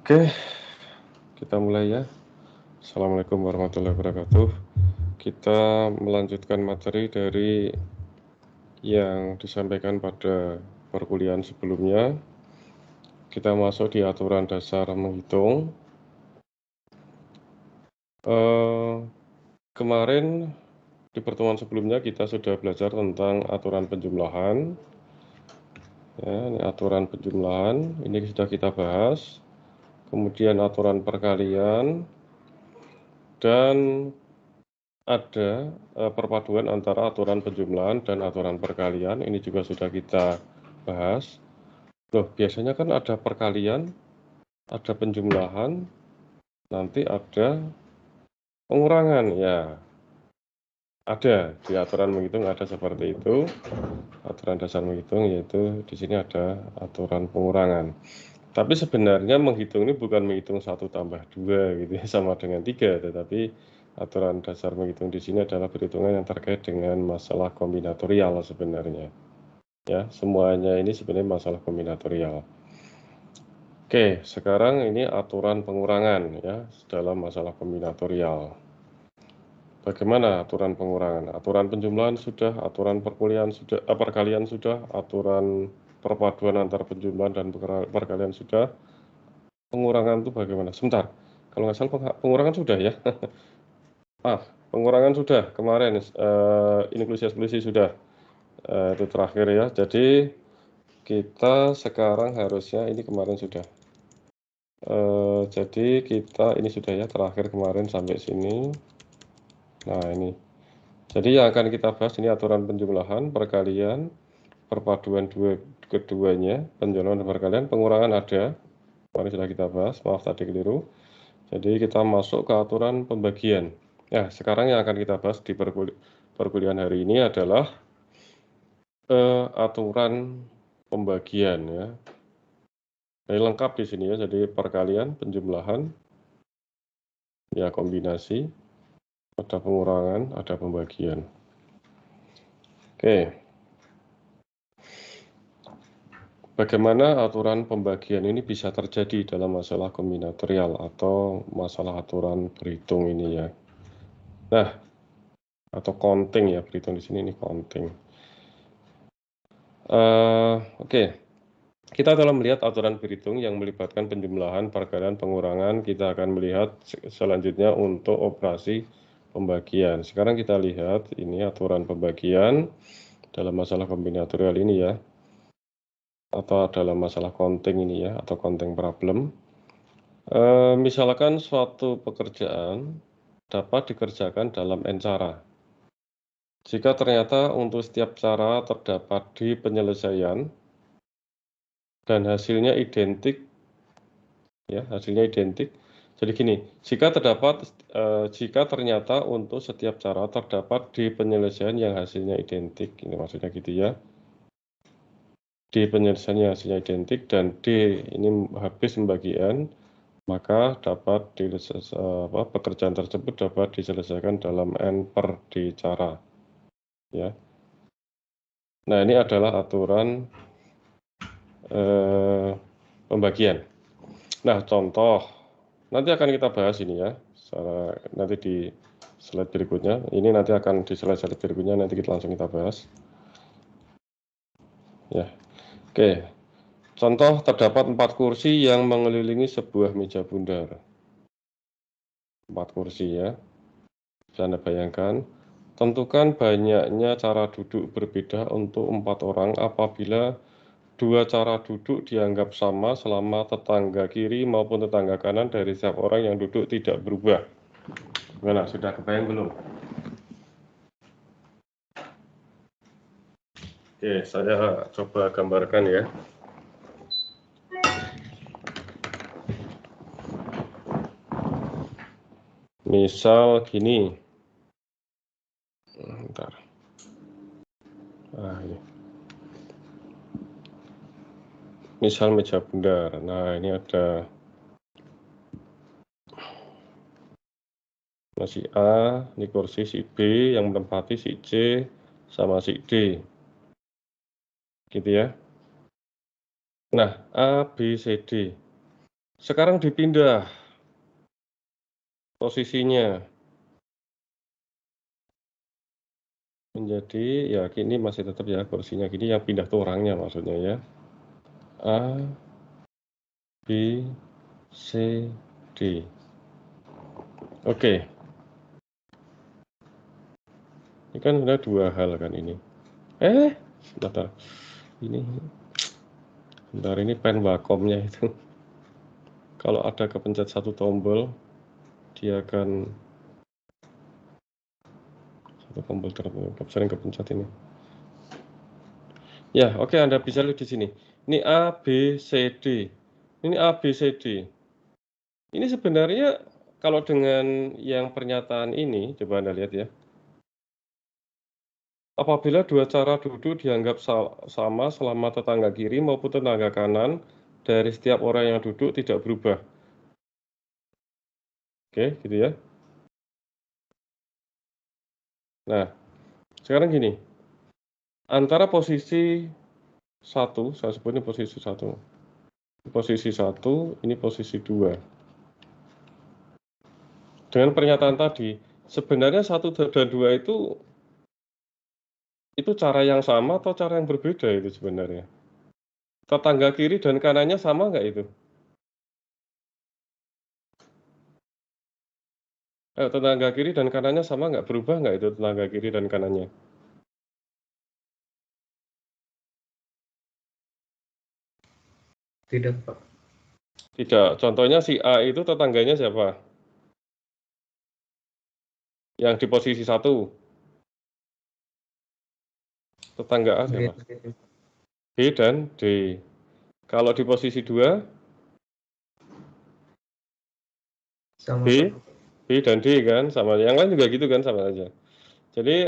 Oke, kita mulai ya. Assalamualaikum warahmatullahi wabarakatuh. Kita melanjutkan materi dari yang disampaikan pada perkuliahan sebelumnya. Kita masuk di aturan dasar menghitung. Kemarin di pertemuan sebelumnya kita sudah belajar tentang aturan penjumlahan. Ya, ini aturan penjumlahan, ini sudah kita bahas. Kemudian aturan perkalian dan ada perpaduan antara aturan penjumlahan dan aturan perkalian. Ini juga sudah kita bahas. Loh, biasanya kan ada perkalian, ada penjumlahan, nanti ada pengurangan. Ya, ada di aturan menghitung ada seperti itu. Aturan dasar menghitung yaitu di sini ada aturan pengurangan. Tapi sebenarnya menghitung ini bukan menghitung 1 tambah 2 gitu ya, sama dengan 3, tetapi aturan dasar menghitung di sini adalah perhitungan yang terkait dengan masalah kombinatorial sebenarnya. Ya, semuanya ini sebenarnya masalah kombinatorial. Oke, sekarang ini aturan pengurangan ya dalam masalah kombinatorial. Bagaimana aturan pengurangan? Aturan penjumlahan sudah, aturan perkalian sudah, aturan perpaduan antar penjumlahan dan perkalian sudah. Pengurangan itu bagaimana? Sebentar, kalau nggak salah pengurangan sudah ya. Pengurangan sudah kemarin, inklusi eksklusi sudah, itu terakhir ya. Jadi kita sekarang harusnya ini kemarin sudah. Jadi kita ini sudah ya terakhir kemarin sampai sini. Nah ini. Jadi yang akan kita bahas ini aturan penjumlahan, perkalian, perpaduan keduanya, penjumlahan dan perkalian, pengurangan ada. Kemarin sudah kita bahas, maaf tadi keliru. Jadi kita masuk ke aturan pembagian. Ya, sekarang yang akan kita bahas di perkuliahan hari ini adalah aturan pembagian ya. Ini lengkap di sini ya, jadi perkalian, penjumlahan, ya kombinasi, ada pengurangan, ada pembagian. Oke. Bagaimana aturan pembagian ini bisa terjadi dalam masalah kombinatorial atau masalah aturan berhitung ini ya. Nah, atau counting ya, berhitung di sini ini counting. Oke. Kita telah melihat aturan berhitung yang melibatkan penjumlahan, perkalian, pengurangan. Kita akan melihat selanjutnya untuk operasi pembagian. Sekarang kita lihat ini aturan pembagian dalam masalah kombinatorial ini ya. Atau dalam masalah counting ini ya, atau counting problem. Misalkan suatu pekerjaan dapat dikerjakan dalam N cara. Jika ternyata untuk setiap cara terdapat di penyelesaian dan hasilnya identik, ya hasilnya identik. Jadi gini, jika ternyata untuk setiap cara terdapat di penyelesaian yang hasilnya identik, ini maksudnya gitu ya. Di penyelesaian yang hasilnya identik dan D ini habis membagi N, maka pekerjaan tersebut dapat diselesaikan dalam N per D cara. Ya. Nah, ini adalah aturan pembagian. Nah, contoh nanti akan kita bahas ini ya, nanti di slide berikutnya. Ini nanti akan di slide berikutnya, nanti kita langsung kita bahas. Ya, oke. Contoh, terdapat 4 kursi yang mengelilingi sebuah meja bundar. 4 kursi ya. Bisa Anda bayangkan. Tentukan banyaknya cara duduk berbeda untuk 4 orang apabila 2 cara duduk dianggap sama selama tetangga kiri maupun tetangga kanan dari setiap orang yang duduk tidak berubah. Gimana, sudah kebayang belum? Oke, saya coba gambarkan ya. Misal gini. Bentar. Ini. Misal meja bundar. Nah, ini ada si A, ini kursi si B yang menempati si C sama si D. Gitu ya. Nah, A, B, C, D. Sekarang dipindah posisinya menjadi, ya ini masih tetap ya kursinya gini, yang pindah tuh orangnya maksudnya ya. A, B, C, D. Oke. Ini kan sebenarnya dua hal kan ini. Bentar. Ini pen Wacom-nya itu. Kalau ada kepencet satu tombol, dia akan satu tombol tertentu. Sering kepencet ini. Ya, oke, Anda bisa lihat di sini. Ini A, B, C, D. Ini A, B, C, D. Ini sebenarnya kalau dengan yang pernyataan ini, coba Anda lihat ya. Apabila dua cara duduk dianggap sama selama tetangga kiri maupun tetangga kanan dari setiap orang yang duduk tidak berubah. Oke, gitu ya. Nah, sekarang gini. Antara posisi 1, saya sebut ini posisi 1. Posisi 1, ini posisi 2. Dengan pernyataan tadi, sebenarnya 1 dan 2 itu cara yang sama atau cara yang berbeda itu sebenarnya? Tetangga kiri dan kanannya sama nggak itu? Tetangga kiri dan kanannya sama nggak? Berubah nggak itu tetangga kiri dan kanannya? Tidak, Pak. Tidak. Contohnya si A itu tetangganya siapa? Yang di posisi 1. Tetangga A siapa? B dan D. Kalau di posisi 2? Sama, B, Pak. B dan D kan sama. Yang lain juga gitu kan sama aja. Jadi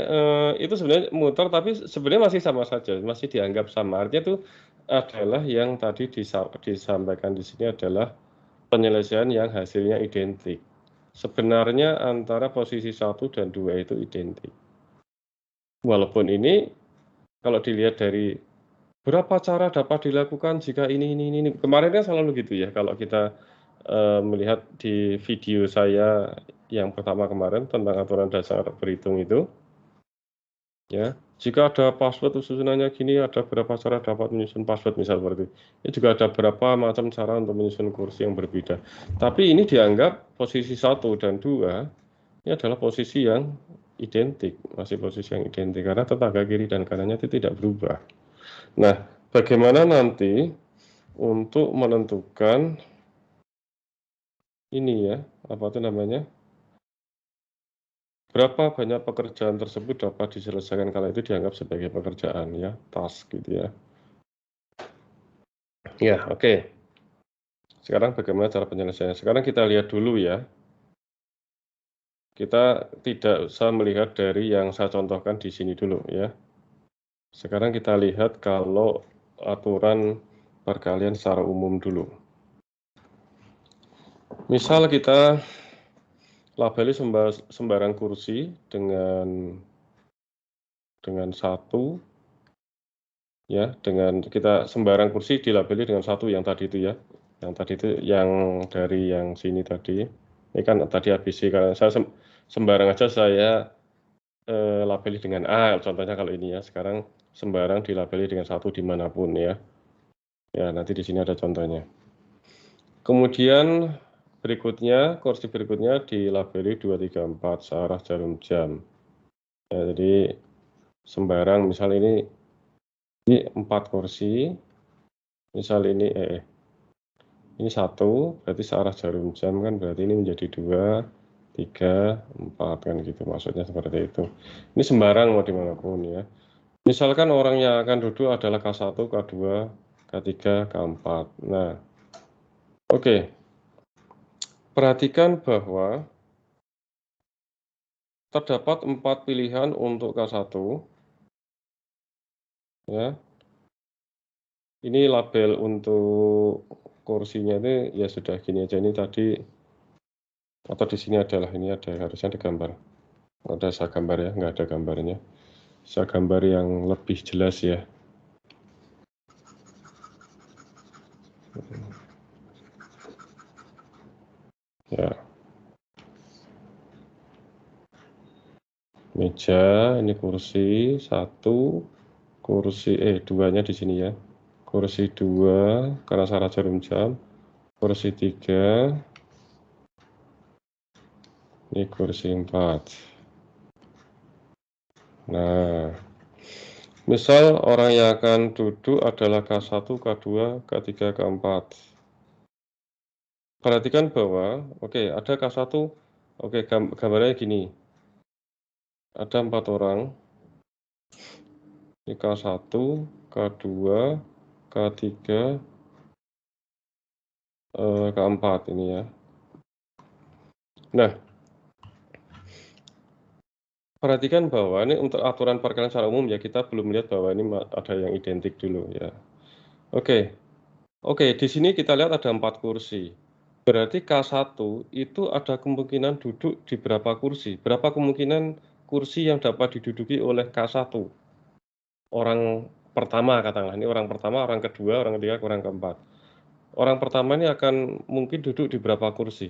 itu sebenarnya muter tapi sebenarnya masih sama saja, masih dianggap sama. Artinya itu adalah yang tadi disampaikan di sini adalah penyelesaian yang hasilnya identik. Sebenarnya antara posisi 1 dan 2 itu identik. Walaupun ini kalau dilihat dari berapa cara dapat dilakukan jika ini. Kemarin kan selalu gitu ya kalau kita melihat di video saya yang pertama kemarin tentang aturan dasar berhitung itu. Ya, jika ada password susunannya gini, ada berapa cara dapat menyusun password misal seperti itu. Ini juga ada berapa macam cara untuk menyusun kursi yang berbeda. Tapi ini dianggap posisi 1 dan 2 ini adalah posisi yang identik, masih posisi yang identik karena tetangga kiri dan kanannya itu tidak berubah. Nah, bagaimana nanti untuk menentukan ini ya, apa itu namanya? Berapa banyak pekerjaan tersebut dapat diselesaikan kalau itu dianggap sebagai pekerjaan ya, task gitu ya. Ya, oke. Sekarang bagaimana cara penyelesaiannya? Sekarang kita lihat dulu ya. Kita tidak usah melihat dari yang saya contohkan di sini dulu ya. Sekarang kita lihat kalau aturan perkalian secara umum dulu. Misal kita labeli sembarang kursi dengan 1 ya, dengan kita sembarang kursi dilabeli dengan 1 yang tadi itu ya. Yang tadi itu yang dari yang sini tadi. Ini kan tadi ABC, kalau saya sembarang aja saya labeli dengan A contohnya kalau ini ya. Sekarang sembarang dilabeli dengan 1 dimanapun ya. Ya, nanti di sini ada contohnya. Kemudian berikutnya, kursi berikutnya dilabeli 2, 3, 4 searah jarum jam. Ya, jadi sembarang misal ini 4 kursi. Misal ini ini 1, berarti searah jarum jam kan berarti ini menjadi 2, 3, 4 kan gitu maksudnya seperti itu. Ini sembarang mau dimanapun ya. Misalkan orang yang akan duduk adalah K1, K2, K3, K4. Nah, oke. Perhatikan bahwa terdapat 4 pilihan untuk K1. Ya. Ini label untuk kursinya ini ya sudah gini aja, ini tadi atau di sini adalah ini harusnya ada gambar. Ada saya gambar ya, nggak ada gambarnya. Saya gambar yang lebih jelas ya. Ya. Meja, ini kursi 1, kursi 2-nya di sini ya. Kursi 2 karena syarat jarum jam. Kursi 3. Ini kursi 4. Nah, misal orang yang akan duduk adalah K1, K2, K3, K4. Perhatikan bahwa, ada K1, gambarnya gini. Ada 4 orang. Ini K1, K2, K3, K4 ini ya. Nah, perhatikan bahwa ini untuk aturan parkiran secara umum ya, kita belum lihat bahwa ini ada yang identik dulu ya. Oke, di sini kita lihat ada 4 kursi. Berarti K1 itu ada kemungkinan duduk di berapa kursi? Berapa kemungkinan kursi yang dapat diduduki oleh K1? Orang pertama katakanlah, ini orang pertama, orang kedua, orang ketiga, orang keempat. Orang pertama ini akan mungkin duduk di berapa kursi?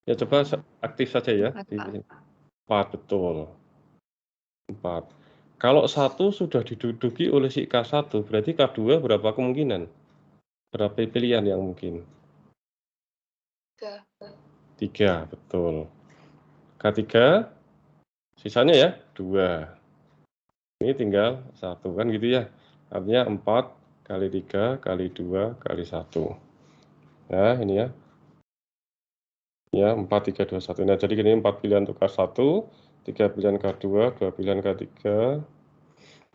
Ya coba aktif saja ya. 4, betul. 4. Kalau 1 sudah diduduki oleh si K1, berarti K2 berapa kemungkinan? Berapa pilihan yang mungkin? 3, betul. K3, sisanya ya 2. Ini tinggal 1 kan gitu ya. Artinya 4 kali 3 kali 2 kali 1. Nah, ini ya. Ya, 4, 3, 2, 1. Nah, jadi gini 4 pilihan untuk K1, 3 pilihan K2, 2 pilihan K3,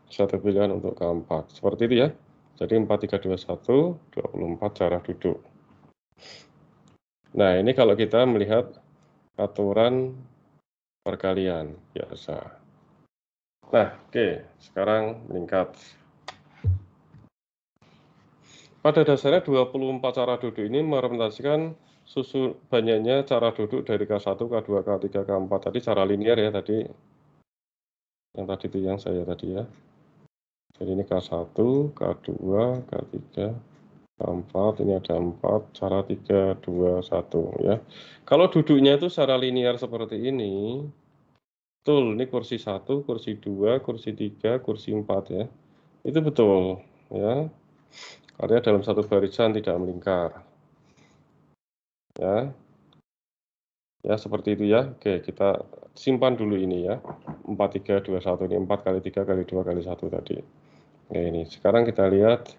1 pilihan untuk K4. Seperti itu ya. Jadi 4, 3, 2, 1, 24 cara duduk. Nah, ini kalau kita melihat aturan perkalian biasa. Nah, sekarang meningkat. Pada dasarnya 24 cara duduk ini merepresentasikan banyaknya cara duduk dari K1, K2, K3, K4. Tadi cara linear ya tadi. Yang tadi itu yang saya tadi ya. Jadi ini K1, K2, K3, K4. Ini ada 4, cara 3, 2, 1 ya. Kalau duduknya itu secara linear seperti ini, betul, ini kursi 1, kursi 2, kursi 3, kursi 4 ya. Itu betul ya. Artinya dalam satu barisan tidak melingkar. Ya. Ya, seperti itu ya. Oke, kita simpan dulu ini ya. 4, 3, 2, 1 ini 4 kali 3 kali 2 kali 1 tadi. Oke, ini sekarang kita lihat.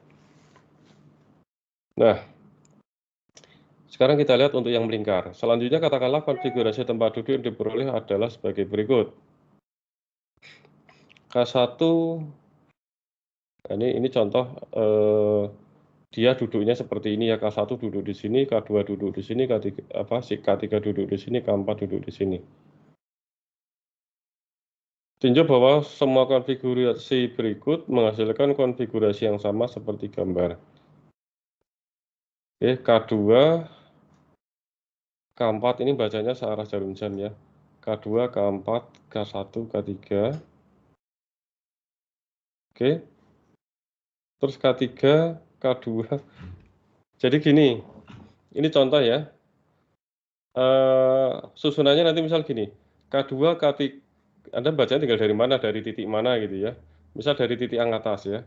Nah, sekarang kita lihat untuk yang melingkar. Selanjutnya katakanlah konfigurasi tempat duduk yang diperoleh adalah sebagai berikut. K1, ini contoh dia duduknya seperti ini ya. K1 duduk di sini, K2 duduk di sini, K3 duduk di sini, K4 duduk di sini. Tinjau bahwa semua konfigurasi berikut menghasilkan konfigurasi yang sama seperti gambar. K2, K4 ini bacanya searah jarum jam ya. K2, K4, K1, K3. Oke. Terus K3, K2. Jadi gini, ini contoh ya. Susunannya nanti misal gini. K2, K3. Anda bacanya tinggal dari mana, dari titik mana gitu ya. Misal dari titik yang atas ya.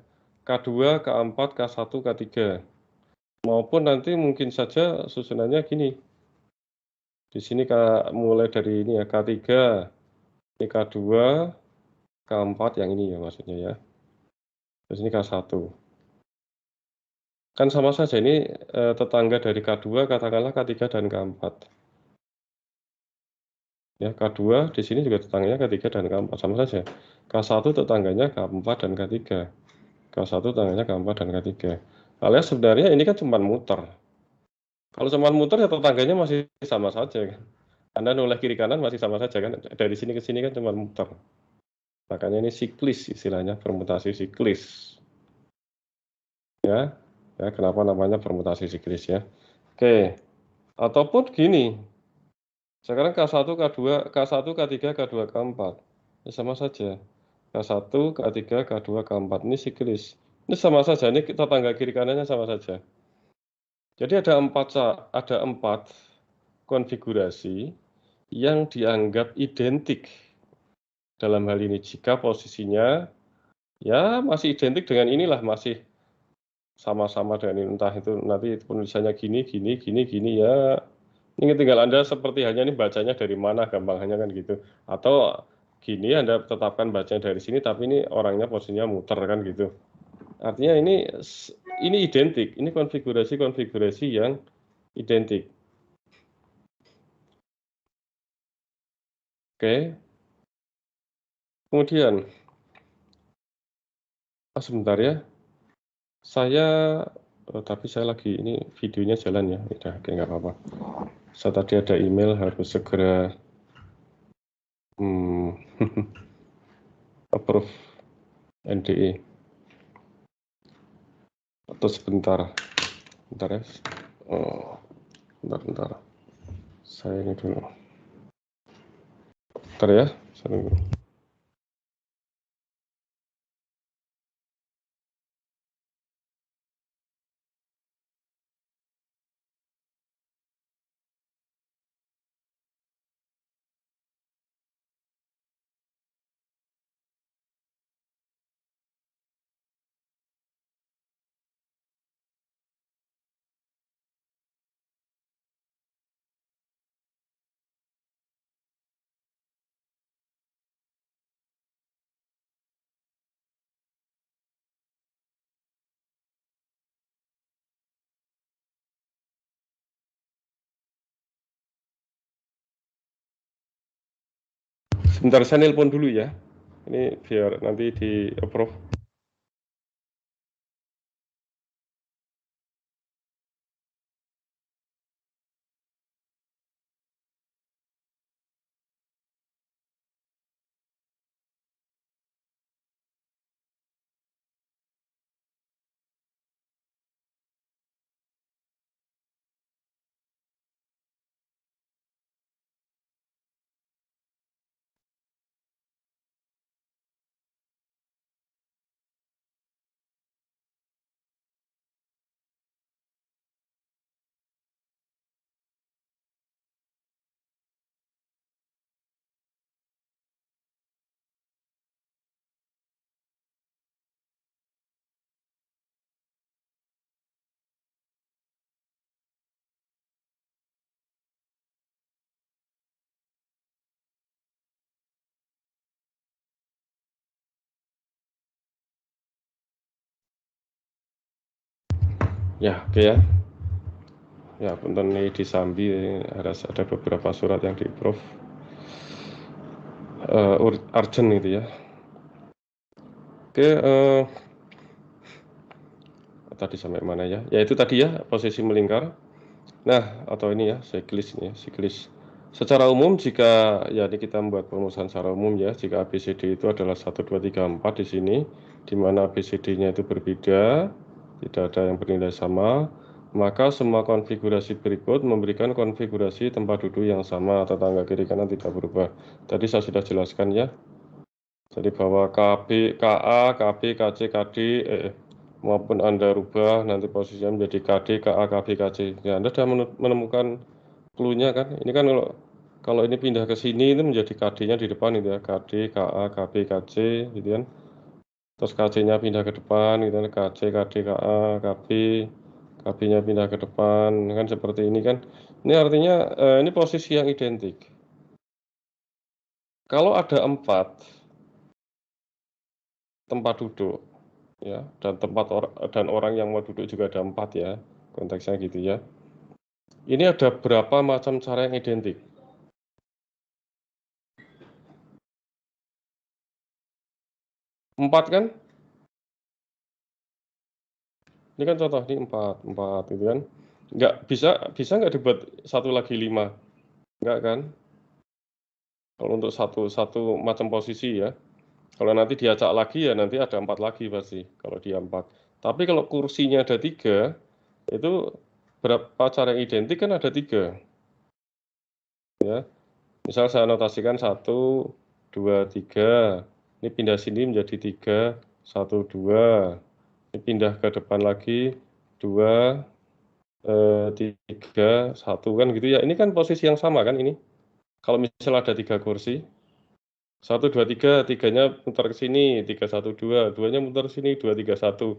K2, K4, K1, K3. Maupun nanti mungkin saja susunannya gini. Di sini mulai dari ini ya, K3, ini K2, K4 yang ini ya maksudnya ya. Terus ini K1. Kan sama saja ini tetangga dari K2 katakanlah K3 dan K4. Ya, K2 di sini juga tetangganya K3 dan K4 sama saja. K1 tetangganya K4 dan K3. K1 tetangganya K4 dan K3. Alias sebenarnya ini kan cuma muter. Kalau cuma muter ya tetangganya masih sama saja kan. Anda noleh kiri kanan masih sama saja kan. Dari sini ke sini kan cuma muter. Makanya ini siklis istilahnya, permutasi siklis. Ya, kenapa namanya permutasi siklis ya. Oke, ataupun gini. Sekarang K1, K2, K1, K3, K2, K4. Ini sama saja. K1, K3, K2, K4. Ini siklis. Ini sama saja, ini tetangga kiri kanannya sama saja. Jadi ada empat konfigurasi yang dianggap identik dalam hal ini jika posisinya ya masih identik dengan inilah, masih sama-sama dengan ini, entah itu nanti penulisannya gini ya. Ini tinggal Anda seperti halnya ini bacanya dari mana, gampangannya kan gitu. Atau gini Anda tetapkan bacanya dari sini tapi ini orangnya posisinya muter kan gitu. Artinya ini identik, ini konfigurasi yang identik. Oke. Kemudian sebentar ya. Tapi saya lagi ini videonya jalan ya. Udah, oke, nggak apa-apa. Saya tadi ada email harus segera approve NDE. Atau sebentar ya. Bentar. Saya ini dulu. Bentar ya, saya tunggu. Sebentar, saya nelpon dulu ya. Ini biar nanti di approve. Ya, oke ya. Ya, punten nih di Sambi harus ada beberapa surat yang di-approve. Urgent itu ya. Oke, tadi sampai mana ya? Ya itu tadi ya, posisi melingkar. Nah, atau ini ya, siklus. Secara umum jika ya ini kita membuat perumusan secara umum ya, jika ABCD itu adalah 1 2 3 4 di sini, di mana ABCD-nya itu berbeda, tidak ada yang bernilai sama, maka semua konfigurasi berikut memberikan konfigurasi tempat duduk yang sama, tetangga kiri kanan tidak berubah. Tadi saya sudah jelaskan ya. Jadi bahwa KB, KA, KB, KC, KD maupun Anda rubah nanti posisinya menjadi KD, KA, KB, KC. Ya, Anda sudah menemukan clue-nya kan? Ini kan kalau ini pindah ke sini itu menjadi KD-nya di depan itu ya, KD, KA, KB, KC gitu kan. Terus KC-nya pindah ke depan gitu kan, KC, KD, KA, KB, KB-nya pindah ke depan kan seperti ini kan. Ini artinya ini posisi yang identik. Kalau ada 4 tempat duduk ya, dan orang yang mau duduk juga ada 4 ya, konteksnya gitu ya. Ini ada berapa macam cara yang identik? 4 kan? Ini kan contoh ini 4 gitu kan. Nggak bisa nggak dibuat satu lagi 5? Nggak kan? Kalau untuk satu macam posisi ya. Kalau nanti diacak lagi ya nanti ada 4 lagi pasti kalau dia 4. Tapi kalau kursinya ada 3, itu berapa cara yang identik kan ada 3. Ya. Misal saya anotasikan 1, 2, 3. Ini pindah sini menjadi 3, 1, 2. Ini pindah ke depan lagi 2, 3, 1 kan gitu ya. Ini kan posisi yang sama kan ini. Kalau misal ada 3 kursi, 1, 2, 3, 3-nya muter ke sini, 3, 1, 2, 2-nya muter ke sini, 2, 3, 1.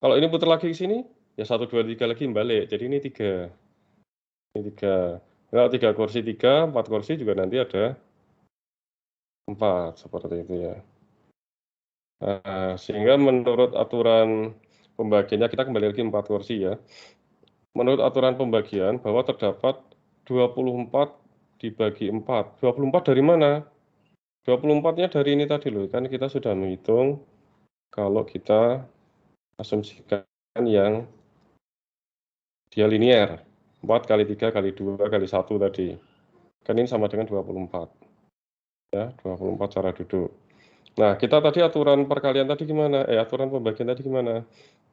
Kalau ini putar lagi ke sini, ya 1, 2, 3 lagi balik. Jadi ini 3. Ini 3. Kalau 3 kursi 3, 4 kursi juga nanti ada 4, seperti itu ya. Nah, sehingga menurut aturan pembagiannya, kita kembali lagi 4 kursi ya. Menurut aturan pembagian bahwa terdapat 24 dibagi 4. 24 dari mana? 24-nya dari ini tadi loh, kan kita sudah menghitung kalau kita asumsikan yang dia linear. 4 kali 3 kali 2 kali 1 tadi. Kan ini sama dengan 24. Ya, 24 cara duduk. Nah, kita tadi aturan perkalian tadi gimana? Aturan pembagian tadi gimana?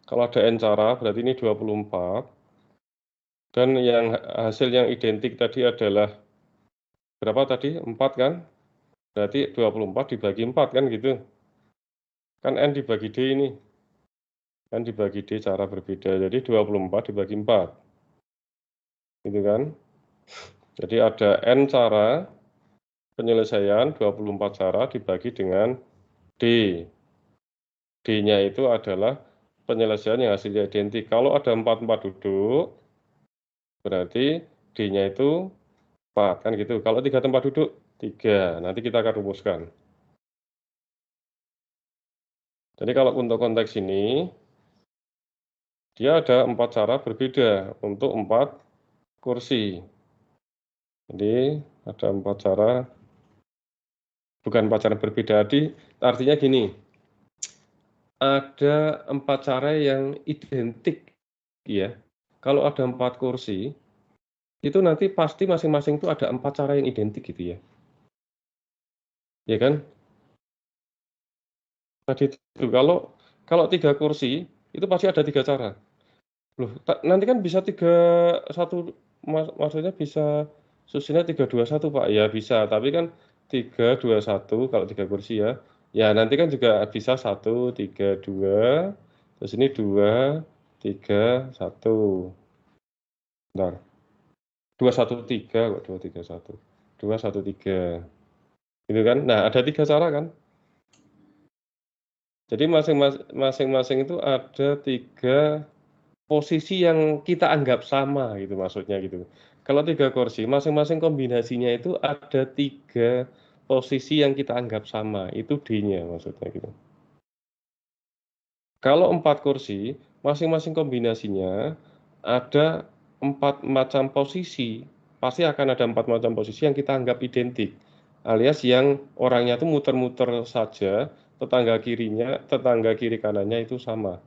Kalau ada n cara, berarti ini 24. Dan yang hasil yang identik tadi adalah berapa tadi? 4 kan? Berarti 24 dibagi 4 kan gitu. Kan n dibagi d ini. Kan dibagi d cara berbeda. Jadi 24 dibagi 4. Gitu kan? Jadi ada n cara penyelesaian, 24 cara dibagi dengan d. D-nya itu adalah penyelesaian yang hasilnya identik. Kalau ada 4 duduk, berarti D-nya itu 4, kan gitu. Kalau 3 tempat duduk, 3. Nanti kita akan rumuskan. Jadi kalau untuk konteks ini, dia ada 4 cara berbeda untuk 4 kursi. Jadi ada 4 cara, bukan 4 cara berbeda. Jadi artinya gini, ada 4 cara yang identik ya. Kalau ada 4 kursi, itu nanti pasti masing-masing itu ada 4 cara yang identik gitu ya. Ya kan? Tadi itu kalau 3 kursi, itu pasti ada 3 cara. Loh, nanti kan bisa 3, 1, maksudnya bisa susunnya 3, 2, 1 Pak. Ya bisa, tapi kan 3, 2, 1 kalau 3 kursi ya. Ya nanti kan juga bisa 1, 3, 2, terus ini 2, 3, 1. Bentar. 2, 1, 3 kok, 2, 3, 1. 2, 1, 3. Gitu kan? Nah, ada 3 cara kan? Jadi masing-masing itu ada 3 posisi yang kita anggap sama gitu maksudnya gitu. Kalau 3 kursi, masing-masing kombinasinya itu ada 3 posisi yang kita anggap sama, itu D-nya maksudnya gitu. Kalau 4 kursi, masing-masing kombinasinya ada 4 macam posisi, pasti akan ada 4 macam posisi yang kita anggap identik, alias yang orangnya itu muter-muter saja, tetangga kiri kanannya itu sama.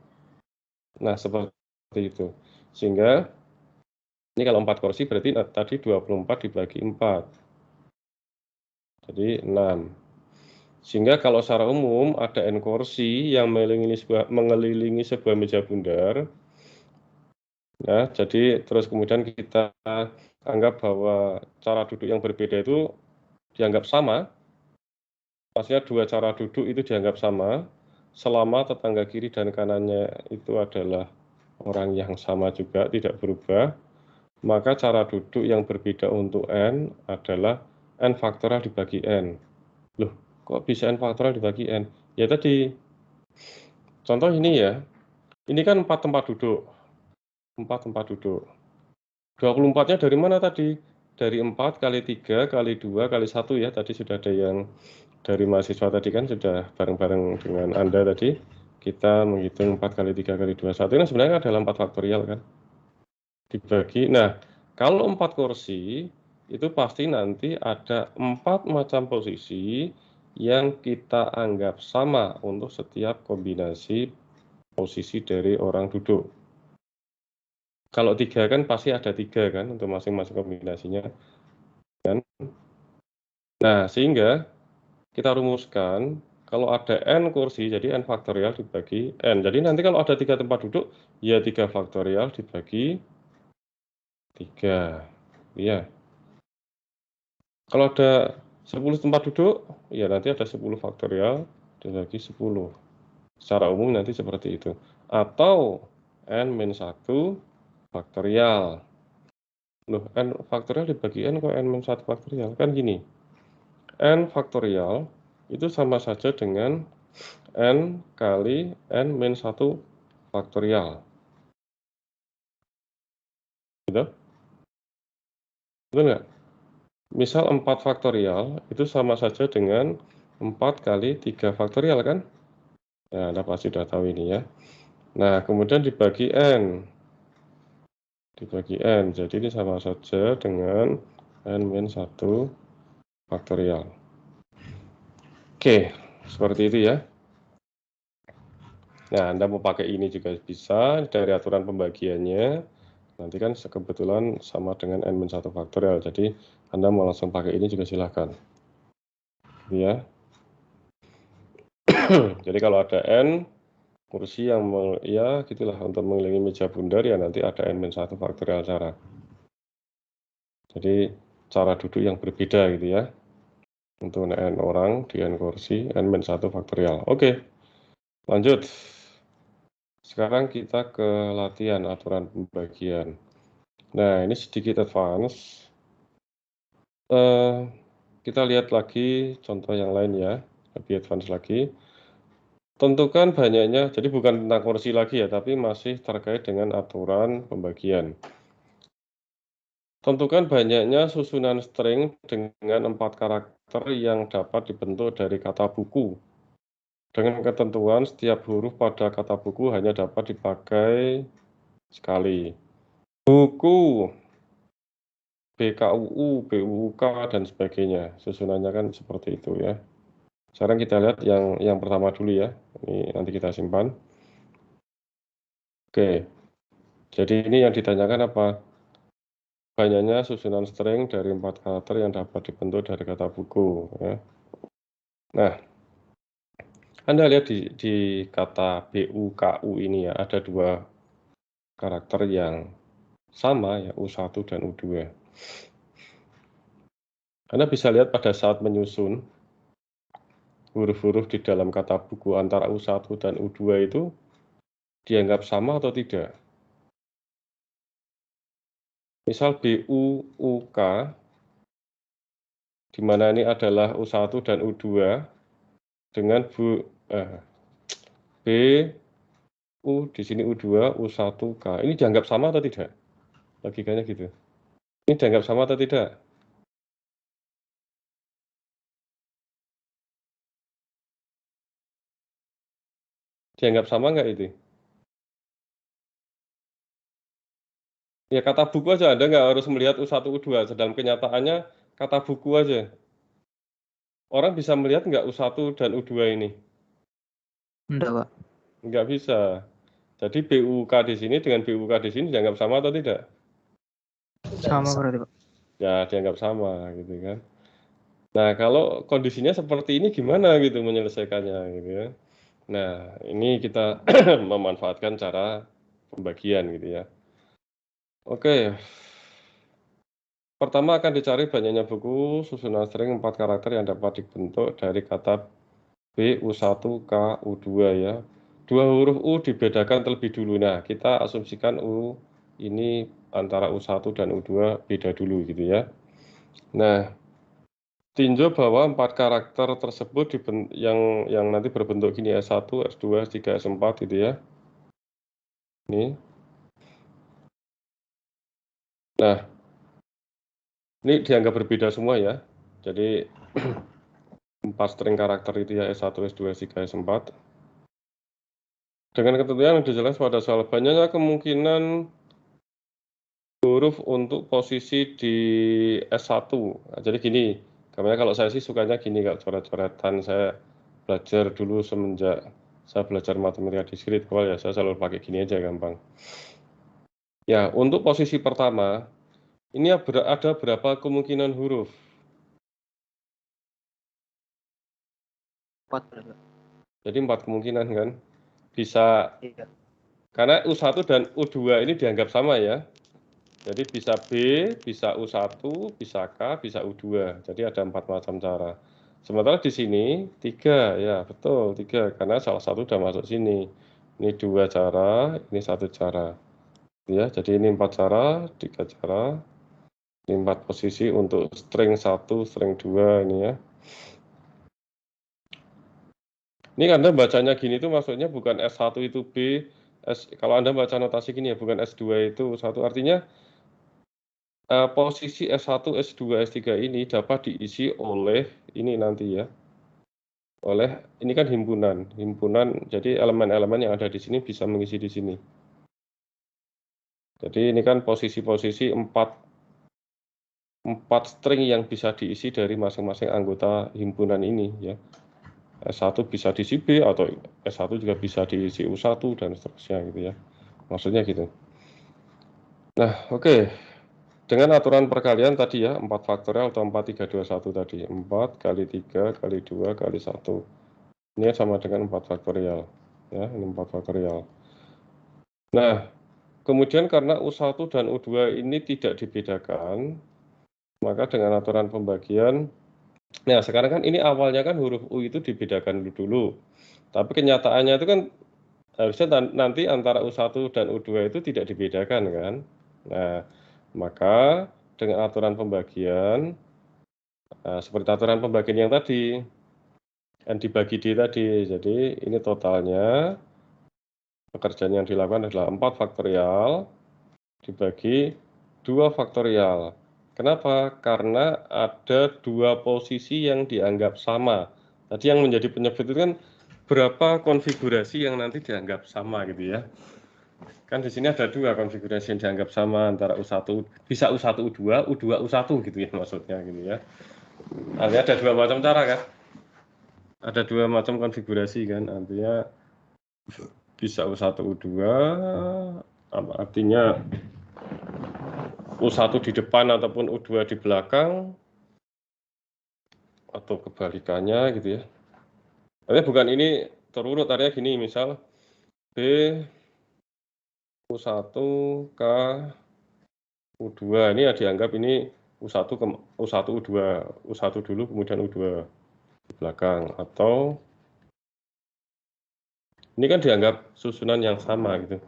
Nah, seperti itu. Sehingga ini kalau 4 kursi berarti tadi 24 dibagi 4. Jadi 6. Sehingga kalau secara umum ada n kursi yang mengelilingi sebuah meja bundar. Nah, jadi terus kemudian kita anggap bahwa cara duduk yang berbeda itu dianggap sama. Maksudnya 2 cara duduk itu dianggap sama selama tetangga kiri dan kanannya itu adalah orang yang sama juga, tidak berubah. Maka cara duduk yang berbeda untuk n adalah n faktorial dibagi n. Loh, kok bisa n faktorial dibagi n? Ya tadi, contoh ini ya, ini kan 4 tempat duduk. 4 tempat duduk. 24-nya dari mana tadi? Dari 4 kali 3 kali 2 kali 1 ya, tadi sudah ada yang dari mahasiswa tadi kan sudah bareng-bareng dengan Anda tadi. Kita menghitung 4 kali 3 kali 2, 1 ini sebenarnya adalah 4 faktorial kan. Dibagi, nah kalau 4 kursi, itu pasti nanti ada 4 macam posisi yang kita anggap sama untuk setiap kombinasi posisi dari orang duduk. Kalau 3 kan pasti ada 3 kan untuk masing-masing kombinasinya kan. Nah, sehingga kita rumuskan kalau ada n kursi, jadi n faktorial dibagi n. Jadi nanti kalau ada 3 tempat duduk, ya 3 faktorial dibagi 3. Iya. Kalau ada 10 tempat duduk, ya nanti ada 10 faktorial dibagi 10. Secara umum nanti seperti itu. Atau n-1 faktorial. Loh, n faktorial dibagi n kok n-1 faktorial? Kan gini, n faktorial itu sama saja dengan n kali n-1 faktorial. Gitu? Betul nggak? Misal 4 faktorial itu sama saja dengan 4 kali 3 faktorial kan? Nah, Anda pasti sudah tahu ini ya. Nah, kemudian dibagi n. Dibagi n, jadi ini sama saja dengan n-1 faktorial. Oke, seperti itu ya. Nah, Anda mau pakai ini juga bisa dari aturan pembagiannya. Nanti kan kebetulan sama dengan n-1 faktorial, jadi Anda mau langsung pakai ini juga silahkan. Ya. Jadi kalau ada n kursi yang ya gitulah untuk mengelilingi meja bundar ya nanti ada n-1 faktorial cara. Jadi cara duduk yang berbeda gitu ya. Untuk n orang di n kursi n-1 faktorial. Oke. Lanjut. Sekarang kita ke latihan aturan pembagian. Nah, ini sedikit advance. Kita lihat lagi contoh yang lain ya, lebih advance lagi. Tentukan banyaknya, jadi bukan tentang kursi lagi ya, tapi masih terkait dengan aturan pembagian. Tentukan banyaknya susunan string dengan 4 karakter yang dapat dibentuk dari kata buku. Dengan ketentuan setiap huruf pada kata buku hanya dapat dipakai sekali. Buku, BKUU, BUUK, dan sebagainya. Susunannya kan seperti itu ya. Sekarang kita lihat yang pertama dulu ya. Ini nanti kita simpan. Oke. Jadi ini yang ditanyakan apa? Banyaknya susunan string dari 4 karakter yang dapat dibentuk dari kata buku ya. Nah, Anda lihat di kata BUKU ini ya, ada 2 karakter yang sama ya, U1 dan U2. Anda bisa lihat pada saat menyusun huruf-huruf di dalam kata buku antara U1 dan U2 itu dianggap sama atau tidak. Misal BUUK, di mana ini adalah U1 dan U2, dengan B, U, di sini U2, U1K. Ini dianggap sama atau tidak? Logikanya gitu. Ini dianggap sama atau tidak? Dianggap sama nggak itu? Ya kata buku aja, Anda nggak harus melihat U1, U2. Dalam kenyataannya kata buku aja. Orang bisa melihat nggak U1 dan U2 ini? Enggak, Pak. Nggak bisa. Jadi BUK di sini dengan BUK di sini dianggap sama atau tidak? Sama berarti, Pak. Ya, dianggap sama gitu kan. Nah, kalau kondisinya seperti ini gimana gitu menyelesaikannya gitu ya. Nah, ini kita memanfaatkan cara pembagian gitu ya. Oke. Pertama akan dicari banyaknya buku susunan string 4 karakter yang dapat dibentuk dari kata B, U1, K, U2 ya. 2 huruf U dibedakan terlebih dulu. Nah, kita asumsikan U ini antara U1 dan U2 beda dulu gitu ya. Nah, tinjau bahwa 4 karakter tersebut yang nanti berbentuk gini S1, S2, S3, S4 gitu ya. Ini. Nah, ini dianggap berbeda semua ya. Jadi 4 string karakter itu ya S1, S2, S3, S4. Dengan ketentuan yang dijelaskan pada soal banyaknya kemungkinan huruf untuk posisi di S1. Nah, jadi gini, kalau saya sih sukanya gini Kak, coret-coretan. Saya belajar dulu semenjak saya belajar matematika diskrit awal ya, saya selalu pakai gini aja gampang. Ya, untuk posisi pertama, ini ada berapa kemungkinan huruf? 4 berarti, Pak. Jadi 4 kemungkinan kan? Bisa, Iya. karena U1 dan U2 ini dianggap sama ya. Jadi bisa B, bisa U1, bisa K, bisa U2. Jadi ada 4 macam cara. Sementara di sini 3, ya betul 3, karena salah satu sudah masuk sini. Ini 2 cara, ini 1 cara. Ya, jadi ini 4 cara, 3 cara. Ini 4 posisi untuk string 1, string 2 ini ya. Ini Anda bacanya gini tuh maksudnya bukan S1 itu B, kalau Anda baca notasi gini ya, bukan S2 itu 1. Artinya posisi S1, S2, S3 ini dapat diisi oleh ini nanti ya. Ini kan himpunan, jadi elemen-elemen yang ada di sini bisa mengisi di sini. Jadi ini kan posisi-posisi 4 string yang bisa diisi dari masing-masing anggota himpunan ini ya. S1 bisa diisi B atau S1 juga bisa diisi U1 dan seterusnya gitu ya. Maksudnya gitu. Nah, oke. Dengan aturan perkalian tadi ya, 4 faktorial atau 4, 3, 2, 1 tadi. 4 kali 3 kali 2 kali 1. Ini sama dengan 4 faktorial. Ya, ini 4 faktorial. Nah, kemudian karena U1 dan U2 ini tidak dibedakan, maka dengan aturan pembagian, nah sekarang kan ini awalnya kan huruf U itu dibedakan dulu. Tapi kenyataannya itu kan harusnya nanti antara U1 dan U2 itu tidak dibedakan kan. Nah, maka dengan aturan pembagian, seperti aturan pembagian yang tadi, kan dibagi D tadi. Jadi ini totalnya, pekerjaan yang dilakukan adalah 4 faktorial dibagi 2 faktorial. Kenapa? Karena ada 2 posisi yang dianggap sama. Tadi yang menjadi penyebut itu kan berapa konfigurasi yang nanti dianggap sama gitu ya. Kan di sini ada 2 konfigurasi yang dianggap sama antara U1, bisa U1, U2, U2, U1 gitu ya maksudnya gitu ya. Artinya ada 2 macam cara kan. Ada 2 macam konfigurasi kan, artinya bisa U1, U2, artinya U1 di depan ataupun U2 di belakang, atau kebalikannya gitu ya. Artinya bukan ini terurut, artinya gini, misal B, U1, K, U2, ini ya dianggap ini U1, U2, U1 dulu kemudian U2 di belakang, atau ini kan dianggap susunan yang sama gitu.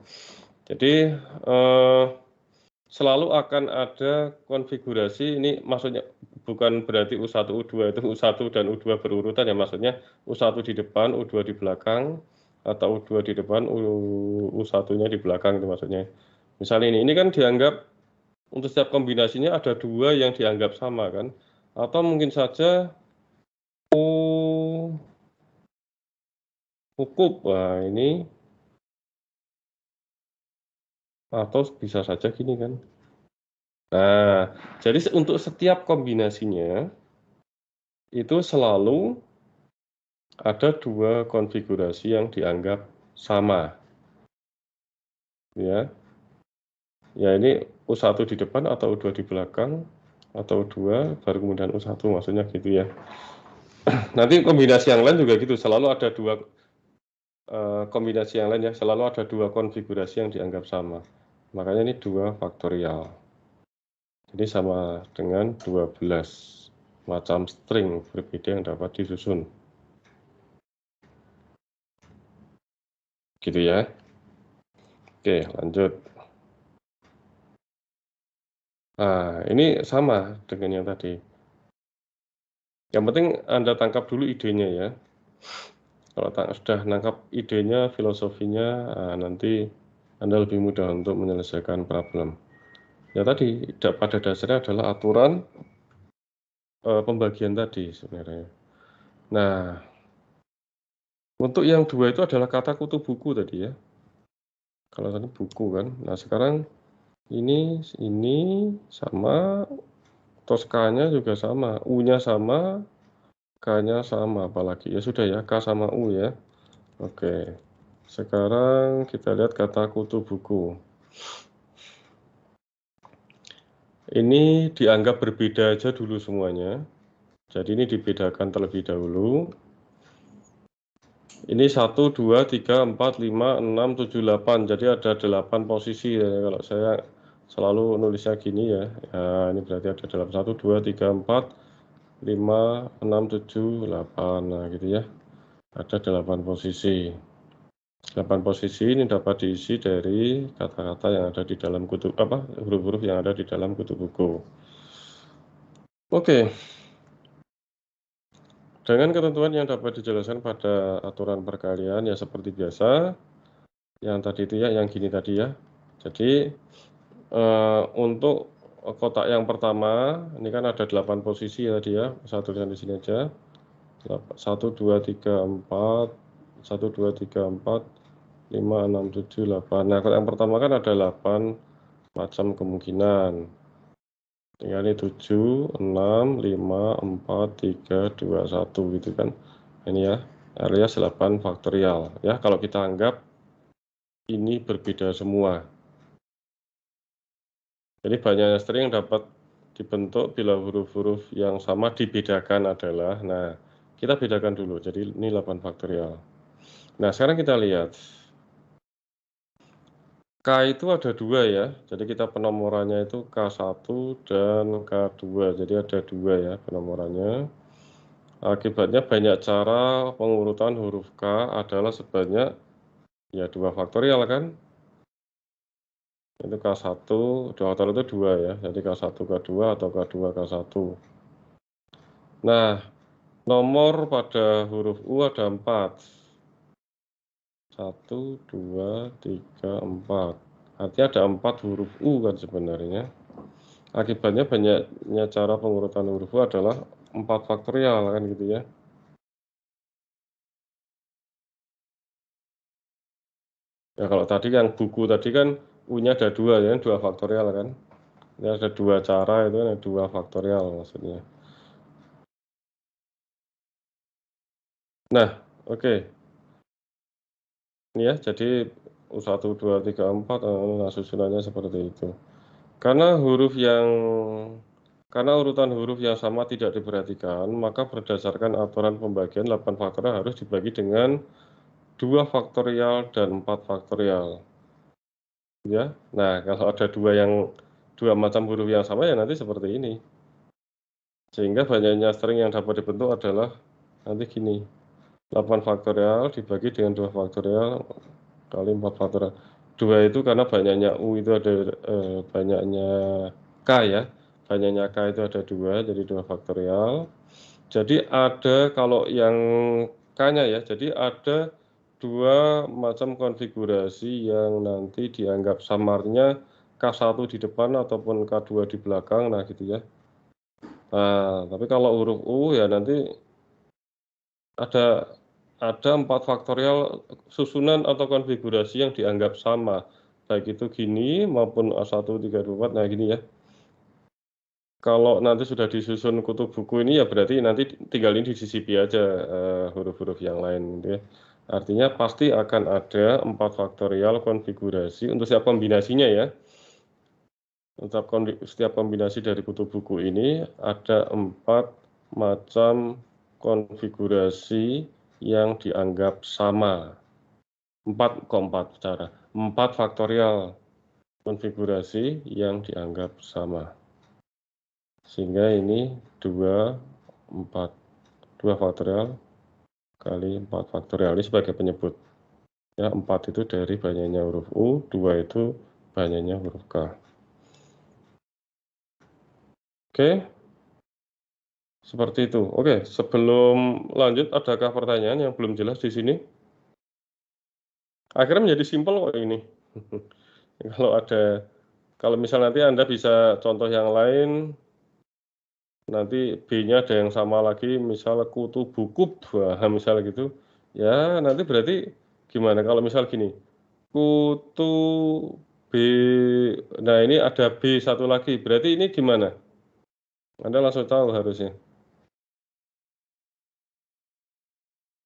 Jadi selalu akan ada konfigurasi, ini maksudnya bukan berarti U1, U2 itu U1 dan U2 berurutan ya, maksudnya U1 di depan, U2 di belakang, atau U2 di depan, U1-nya di belakang itu maksudnya. Misalnya ini kan dianggap untuk setiap kombinasinya ada 2 yang dianggap sama kan, atau mungkin saja U cukup, wah ini, atau bisa saja gini kan. Nah, jadi untuk setiap kombinasinya itu selalu ada 2 konfigurasi yang dianggap sama. Ya. Ya ini U1 di depan atau U2 di belakang, atau U2 baru kemudian U1, maksudnya gitu ya. Nanti kombinasi yang lain juga gitu, selalu ada 2 kombinasi yang lain ya, selalu ada 2 konfigurasi yang dianggap sama. Makanya ini 2 faktorial. Jadi sama dengan 12 macam string berbeda yang dapat disusun. Gitu ya. Oke, lanjut. Nah, ini sama dengan yang tadi. Yang penting Anda tangkap dulu idenya ya. Kalau sudah nangkap idenya, filosofinya, nanti Anda lebih mudah untuk menyelesaikan problem. Ya tadi, pada dasarnya adalah aturan pembagian tadi sebenarnya. Nah, untuk yang 2 itu adalah kata kutu buku tadi ya. Kalau tadi buku kan. Nah, sekarang ini sama, terus K-nya juga sama, U-nya sama, K-nya sama, apalagi ya sudah ya, K sama U ya. Oke, sekarang kita lihat kata kutu buku. Ini dianggap berbeda aja dulu semuanya. Jadi ini dibedakan terlebih dahulu. Ini 1, 2, 3, 4, 5, 6, 7, 8. Jadi ada 8 posisi ya. Kalau saya selalu nulisnya gini ya. Ya ini berarti ada dalam 1, 2, 3, 4, 5, 6, 7, 8. Nah gitu ya. Ada 8 posisi. 8 posisi ini dapat diisi dari kata-kata yang ada di dalam kutub huruf-huruf yang ada di dalam kutub buku. Oke. Dengan ketentuan yang dapat dijelaskan pada aturan perkalian ya seperti biasa. Yang tadi itu ya, yang gini tadi ya. Jadi untuk kotak yang pertama, ini kan ada 8 posisi ya tadi ya. Saya tuliskan di sini aja. 1, 2, 3, 4, 1, 2, 3, 4, 5, 6, 7, 8. Nah, kotak yang pertama kan ada 8 macam kemungkinan. Tinggal ini 7, 6, 5, 4, 3, 2, 1 gitu kan. Ini ya, alias 8 faktorial. Ya, kalau kita anggap ini berbeda semua. Jadi banyak string yang dapat dibentuk bila huruf-huruf yang sama dibedakan adalah, nah kita bedakan dulu, jadi ini 8 faktorial. Nah sekarang kita lihat, K itu ada 2 ya, jadi kita penomorannya itu K1 dan K2, jadi ada 2 ya penomorannya. Akibatnya banyak cara pengurutan huruf K adalah sebanyak ya 2 faktorial kan. Itu K1, 2 faktorial itu 2 ya, jadi K1, K2 atau K2, K1. Nah, nomor pada huruf U ada 4. 1, 2, 3, 4. Artinya ada 4 huruf U kan sebenarnya. Akibatnya banyaknya cara pengurutan huruf U adalah 4 faktorial kan gitu ya. Ya kalau tadi yang buku tadi kan U-nya ada 2 ya, 2 faktorial kan. Ini ada 2 cara itu kan 2 faktorial maksudnya. Nah, oke. Ini ya, jadi U1, 2, 3, 4, nah susunannya seperti itu. Karena urutan huruf yang sama tidak diperhatikan, maka berdasarkan aturan pembagian 8 faktorial harus dibagi dengan 2 faktorial dan 4 faktorial. Ya. Nah, kalau ada dua macam huruf yang sama ya nanti seperti ini. Sehingga banyaknya string yang dapat dibentuk adalah nanti gini. 8 faktorial dibagi dengan 2 faktorial kali 4 faktorial. 2 itu karena banyaknya U itu ada banyaknya K ya. Banyaknya K itu ada 2, jadi 2 faktorial. Jadi ada kalau yang K-nya ya, jadi ada 2 macam konfigurasi yang nanti dianggap samarnya K1 di depan ataupun K2 di belakang, nah gitu ya. Nah, tapi kalau huruf U ya nanti ada 4 faktorial susunan atau konfigurasi yang dianggap sama. Baik itu gini maupun A1, 3, 2, 4, nah gini ya. Kalau nanti sudah disusun kutub buku ini ya berarti nanti tinggal ini disisipi aja huruf-huruf yang lain gitu ya. Artinya pasti akan ada 4 faktorial konfigurasi untuk setiap kombinasinya ya. Untuk setiap kombinasi dari kutub buku ini ada 4 macam konfigurasi yang dianggap sama. 4 cara. 4 faktorial konfigurasi yang dianggap sama. Sehingga ini 2, 4. 2 faktorial kali 4 faktorial. Ini sebagai penyebut. Ya, 4 itu dari banyaknya huruf U, 2 itu banyaknya huruf K. Oke. Seperti itu. Oke, sebelum lanjut, adakah pertanyaan yang belum jelas di sini? Akhirnya menjadi simpel kok ini. Kalau misal nanti Anda bisa contoh yang lain, nanti B-nya ada yang sama lagi, misal kutu bukub, wah, misal gitu. Ya, nanti berarti gimana kalau misal gini, kutu B, nah ini ada B satu lagi, berarti ini gimana? Anda langsung tahu harusnya.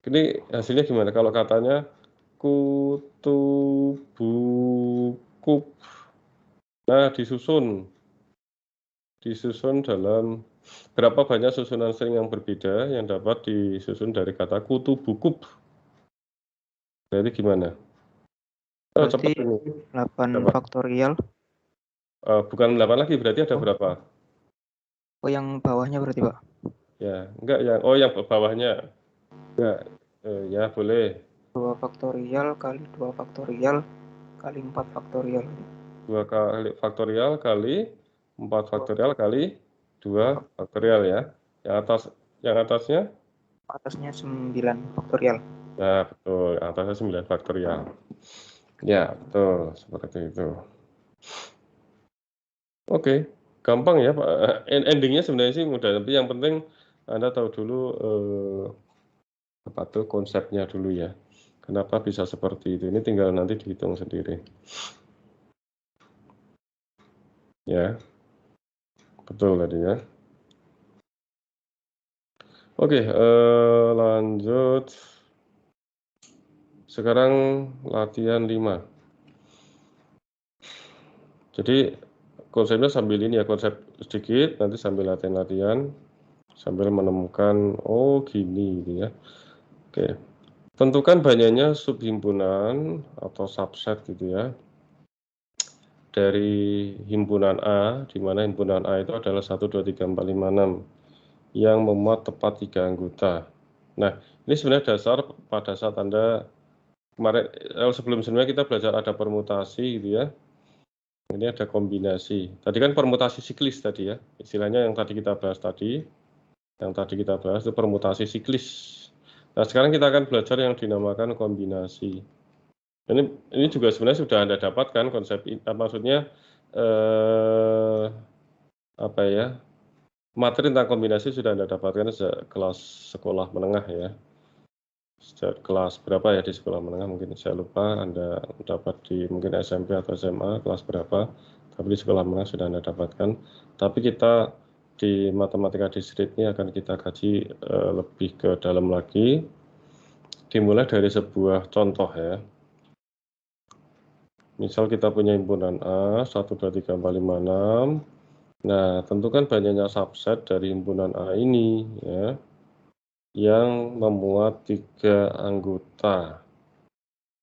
Ini hasilnya gimana kalau katanya kutu bukub. Nah, disusun dalam berapa banyak susunan string yang berbeda yang dapat disusun dari kata kutu bukub. Berarti gimana? Oh, Berarti cepat ini. 8 Berapa? faktorial. Bukan 8 lagi, berarti ada berapa? Oh, yang bawahnya berarti, Pak. Ya, enggak yang yang bawahnya. Enggak. Ya, boleh. 2 faktorial kali 2 faktorial kali 4 faktorial. 2 kali faktorial kali 4 faktorial kali 2 faktorial ya. Yang atasnya? Atasnya 9 faktorial. Nah, betul. Yang atasnya 9 faktorial. Ya, betul. Seperti itu. Oke. Gampang ya, Pak. Endingnya sebenarnya sih mudah. Tapi yang penting Anda tahu dulu apa tuh konsepnya dulu ya. Kenapa bisa seperti itu? Ini tinggal nanti dihitung sendiri. Ya, betul tadi ya. Oke, lanjut. Sekarang latihan 5. Jadi konsepnya sambil ini ya, konsep sedikit, nanti sambil latihan-latihan, sambil menemukan, oh gini gitu ya. Oke, tentukan banyaknya subhimpunan atau subset gitu ya. Dari himpunan A, di mana himpunan A itu adalah 1, 2, 3, 4, 5, 6 yang memuat tepat 3 anggota. Nah, ini sebenarnya dasar pada saat Anda kemarin sebelum-sebelumnya kita belajar ada permutasi gitu ya. Ini ada kombinasi. Tadi kan permutasi siklis tadi ya. Istilahnya yang tadi kita bahas tadi. Yang tadi kita bahas itu permutasi siklis. Nah, sekarang kita akan belajar yang dinamakan kombinasi. Ini juga sebenarnya sudah Anda dapatkan konsep maksudnya apa ya? Materi tentang kombinasi sudah Anda dapatkan sejak kelas sekolah menengah ya. Sejak kelas berapa ya di sekolah menengah mungkin saya lupa Anda dapat di mungkin SMP atau SMA kelas berapa, tapi di sekolah menengah sudah Anda dapatkan. Tapi kita di matematika diskrit ini akan kita kaji lebih ke dalam lagi, dimulai dari sebuah contoh ya. Misal kita punya himpunan A 1, 2, 3, 4, 5, 6. Nah, tentukan banyaknya subset dari himpunan A ini ya, yang memuat 3 anggota.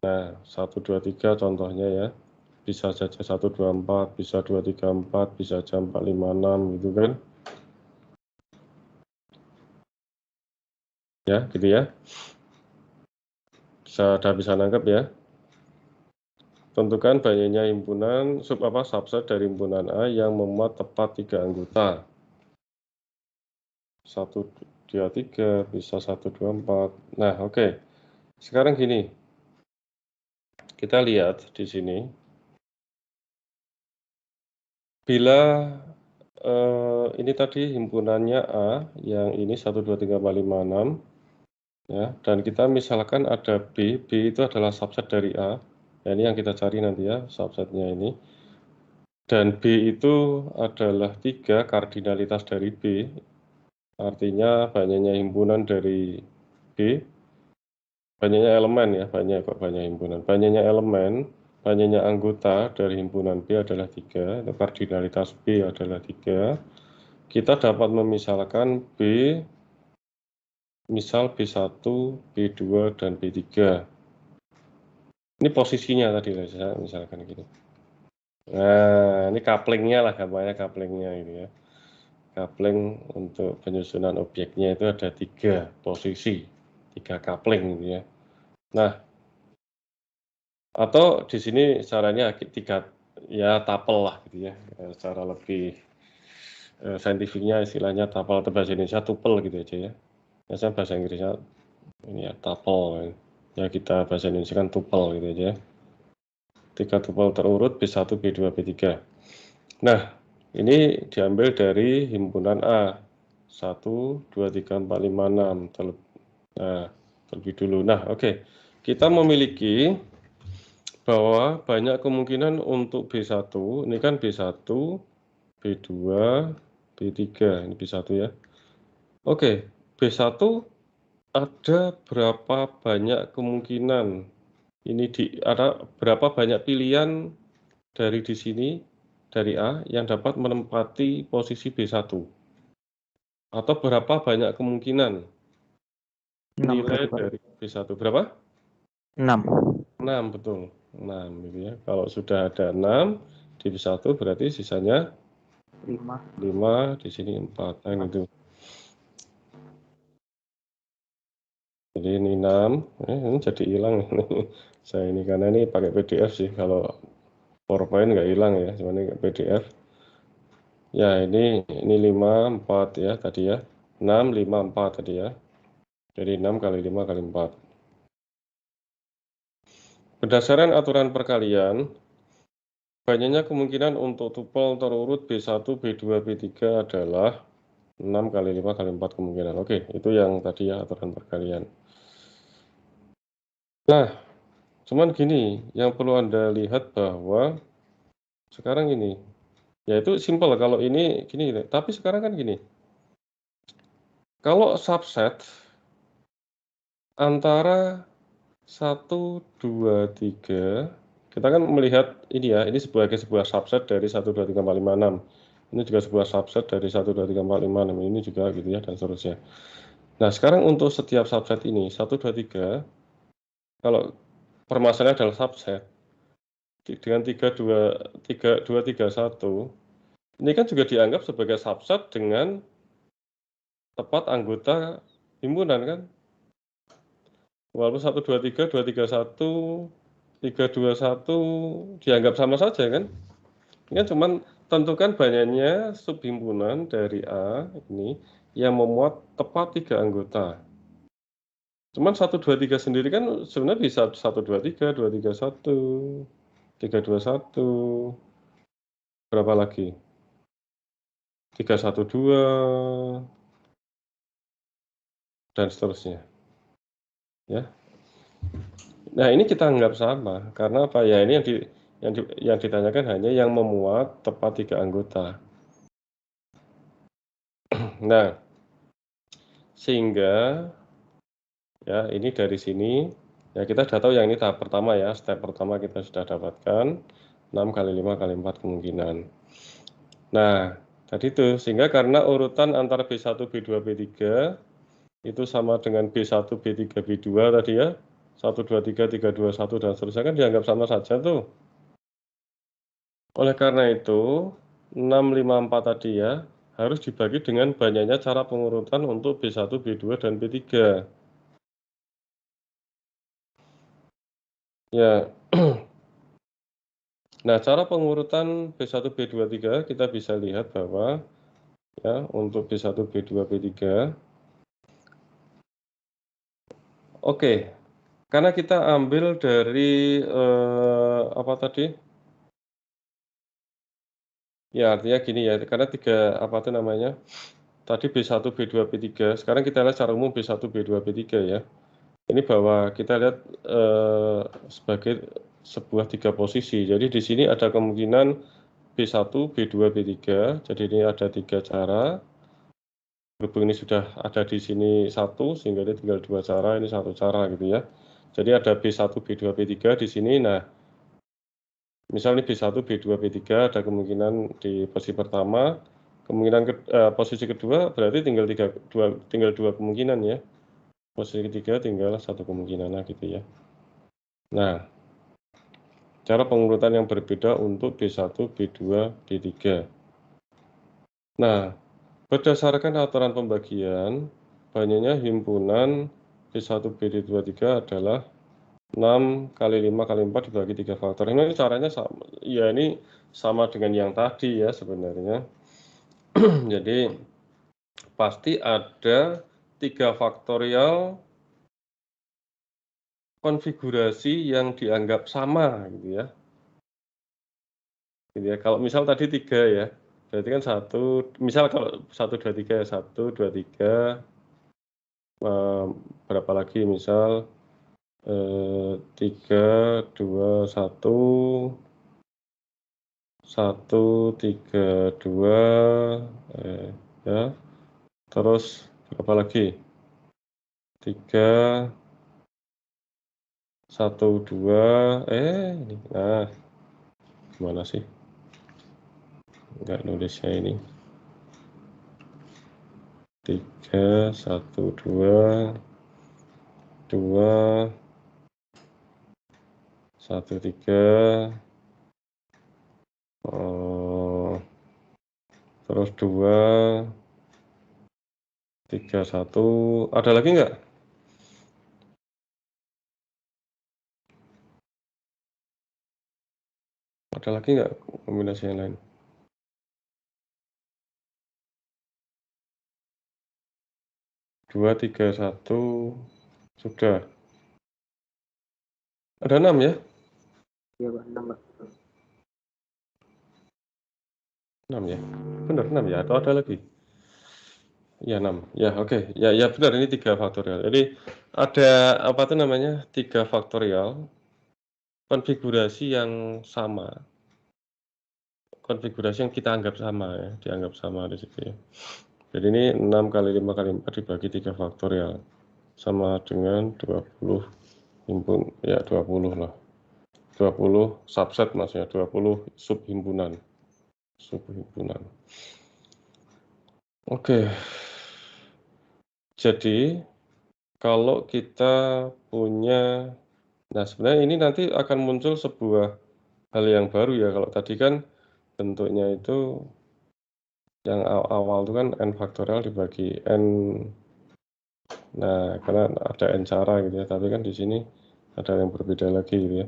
Nah, 1, 2, 3 contohnya ya. Bisa saja 1, 2, 4, bisa 2, 3, 4, bisa saja 4, 5, 6 gitu kan. Ya, gitu ya. Sudah bisa nangkep ya. Tentukan banyaknya himpunan subset dari himpunan A yang memuat tepat 3 anggota. 1, 2, 3, bisa 1, 2, 4. Nah, oke. Sekarang gini. Kita lihat di sini. Bila ini tadi himpunannya A, yang ini 1, 2, 3, 4, 5, 6. Ya, dan kita misalkan ada B itu adalah subset dari A. Ya, ini yang kita cari nanti ya, subsetnya ini. Dan B itu adalah 3 kardinalitas dari B. Artinya banyaknya himpunan dari B. Banyaknya elemen ya, banyak himpunan. Banyaknya elemen, banyaknya anggota dari himpunan B adalah 3. Kardinalitas B adalah 3. Kita dapat memisalkan B, misal B1, B2, dan B3. Ini posisinya tadi saya misalkan gitu. Nah, ini couplingnya lah, gampangnya couplingnya ini ya. Coupling untuk penyusunan objeknya itu ada 3 posisi, 3 coupling gitu ya. Nah, atau di sini caranya 3 ya tuple lah gitu ya. Secara lebih saintifiknya istilahnya tuple atau bahasa Indonesia tuple gitu aja ya. Biasanya bahasa Inggrisnya ini ya tuple. Ya kita bahasa Indonesia kan tuple gitu aja ya. 3 tuple terurut B1, B2, B3. Nah, ini diambil dari himpunan A. 1, 2, 3, 4, 5, 6. Nah, terlebih dulu. Nah, oke. Kita memiliki bahwa banyak kemungkinan untuk B1. Ini kan B1, B2, B3. Ini B1 ya. Oke, B1 ada berapa banyak kemungkinan? Ini ada berapa banyak pilihan dari di sini, dari A, yang dapat menempati posisi B1? Atau berapa banyak kemungkinan 6 nilai berarti Pak. dari B1? Berapa? 6. 6, betul. 6 gitu ya. Kalau sudah ada 6 di B1 berarti sisanya 5. 5, di sini 4. Nah, gitu. Jadi ini 6, ini jadi hilang. Saya ini karena ini pakai PDF sih, kalau PowerPoint nggak hilang ya, cuma ini PDF. Ya ini 5, 4 ya tadi ya, 6, 5, 4 tadi ya. Jadi 6 kali 5 kali 4. Berdasarkan aturan perkalian, banyaknya kemungkinan untuk tupel terurut B1, B2, B3 adalah 6 kali 5 kali 4 kemungkinan. Oke, itu yang tadi ya aturan perkalian. Nah, cuman gini, yang perlu Anda lihat bahwa sekarang ini, ya itu simple kalau ini gini, tapi sekarang kan gini. Kalau subset antara 1, 2, 3, kita kan melihat ini ya, ini sebagai sebuah subset dari 1, 2, 3, 4, 5, 6. Ini juga sebuah subset dari 1, 2, 3, 4, 5, 6. Ini juga gitu ya, dan seterusnya. Nah, sekarang untuk setiap subset ini, 1, 2, 3, kalau permasalahannya adalah subset, dengan 3, 2, 3, 1, ini kan juga dianggap sebagai subset dengan tepat anggota himpunan kan? Walaupun 1, 2, 3, 2, 3, 1, 3, 2, 1 dianggap sama saja kan? Ini kan cuman tentukan banyaknya subhimpunan dari A ini yang memuat tepat 3 anggota. Cuman 1, 2, 3 sendiri kan sebenarnya bisa 1, 2, 3, 2, 3, 1, 3, 2, 1, berapa lagi? 3, 1, 2, dan seterusnya. Ya. Nah, ini kita anggap sama karena apa ya, ini yang ditanyakan hanya yang memuat tepat 3 anggota. Nah, sehingga ya ini dari sini ya kita sudah tahu yang ini tahap pertama ya, step pertama kita sudah dapatkan 6 kali 5 kali 4 kemungkinan. Nah, tadi itu sehingga karena urutan antara B1, B2, B3 itu sama dengan B1, B3, B2 tadi ya, 1, 2, 3, 3, 2, 1 dan seterusnya kan dianggap sama saja tuh. Oleh karena itu 6, 5, 4 tadi ya harus dibagi dengan banyaknya cara pengurutan untuk B1, B2, dan B3. Ya. Nah, cara pengurutan B1, B2, 3 kita bisa lihat bahwa ya untuk B1, B2, B3. Oke. Karena kita ambil dari apa tadi? Ya, artinya gini ya, karena 3 apa tuh namanya? Tadi B1, B2, B3. Sekarang kita lihat secara umum B1, B2, B3 ya. Ini bahwa kita lihat sebagai sebuah 3 posisi. Jadi di sini ada kemungkinan B1, B2, B3. Jadi ini ada 3 cara. Berhubung ini sudah ada di sini 1, sehingga ini tinggal 2 cara, ini 1 cara gitu ya. Jadi ada B1, B2, B3 di sini. Nah, misalnya B1, B2, B3 ada kemungkinan di posisi pertama. Kemungkinan posisi kedua berarti tinggal 2 kemungkinan ya. Posisi ketiga tinggal 1 kemungkinan gitu ya. Nah, cara pengurutan yang berbeda untuk B1, B2, B3. Nah, berdasarkan aturan pembagian, banyaknya himpunan B1, B2, 3 adalah 6 kali 5 kali 4 dibagi 3 faktor. Ini caranya sama, ya ini sama dengan yang tadi ya sebenarnya. Jadi, pasti ada 3 faktorial konfigurasi yang dianggap sama gitu ya. Gitu ya. Kalau misal tadi 3 ya, berarti kan 1, misal kalau 1, 2, 3 ya, 1, 2, 3, berapa lagi misal 3, 2, 1, 1, 3, 2, ya. Terus berapa lagi? 3, 1, 2, ini. Nah, gimana sih? Nggak nulisnya ini. 3, 1, 2, 2, 1, 3, terus 2, 3, 1. Ada lagi nggak? Ada lagi nggak kombinasi yang lain? Dua, tiga, satu, sudah. Ada 6 ya? Iya, Pak, 6, Pak. 6 ya? Benar 6 ya? Atau ada lagi? Ya 6. Ya oke. Ya benar, ini 3 faktorial. Jadi ada apa tuh namanya? 3 faktorial konfigurasi yang sama. Konfigurasi yang kita anggap sama ya, dianggap sama di situ ya. Jadi ini 6 kali 5 kali 4 dibagi 3 faktorial. Sama dengan 20 himpun, ya 20 lah. 20 subset maksudnya, 20 subhimpunan. Subhimpunan. Oke. Jadi kalau kita punya, nah sebenarnya ini nanti akan muncul sebuah hal yang baru ya. Kalau tadi kan bentuknya itu yang awal itu kan n faktorial dibagi n. Nah, karena ada n cara gitu ya. Tapi kan di sini ada yang berbeda lagi gitu ya.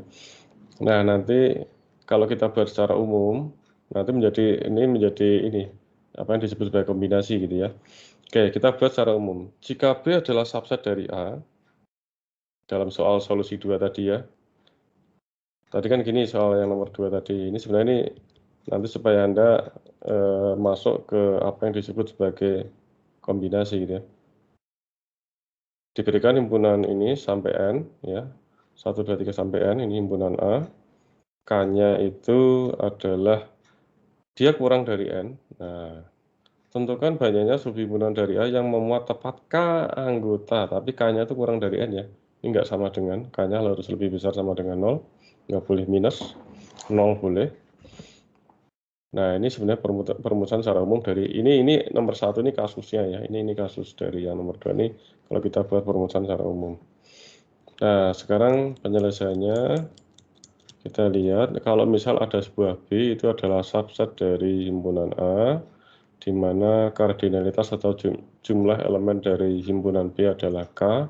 Nah, nanti kalau kita buat secara umum, nanti menjadi ini apa yang disebut sebagai kombinasi gitu ya. Oke, kita buat secara umum. Jika B adalah subset dari A, dalam soal solusi 2 tadi ya. Tadi kan gini soal yang nomor 2 tadi. Ini sebenarnya ini nanti supaya Anda masuk ke apa yang disebut sebagai kombinasi gitu ya. Diberikan himpunan ini sampai N ya. 1, 2, 3 sampai N, ini himpunan A. K-nya itu adalah dia kurang dari N. Nah, tentukan banyaknya subhimpunan dari A yang memuat tepat K anggota, tapi K-nya itu kurang dari N ya. Ini enggak sama dengan, K-nya harus lebih besar sama dengan 0, nggak boleh minus, 0 boleh. Nah, ini sebenarnya perumusan secara umum dari ini nomor 1 ini kasusnya ya. Ini kasus dari yang nomor 2 ini kalau kita buat perumusan secara umum. Nah, sekarang penyelesaiannya kita lihat kalau misal ada sebuah B itu adalah subset dari himpunan A, di mana kardinalitas atau jumlah elemen dari himpunan B adalah K.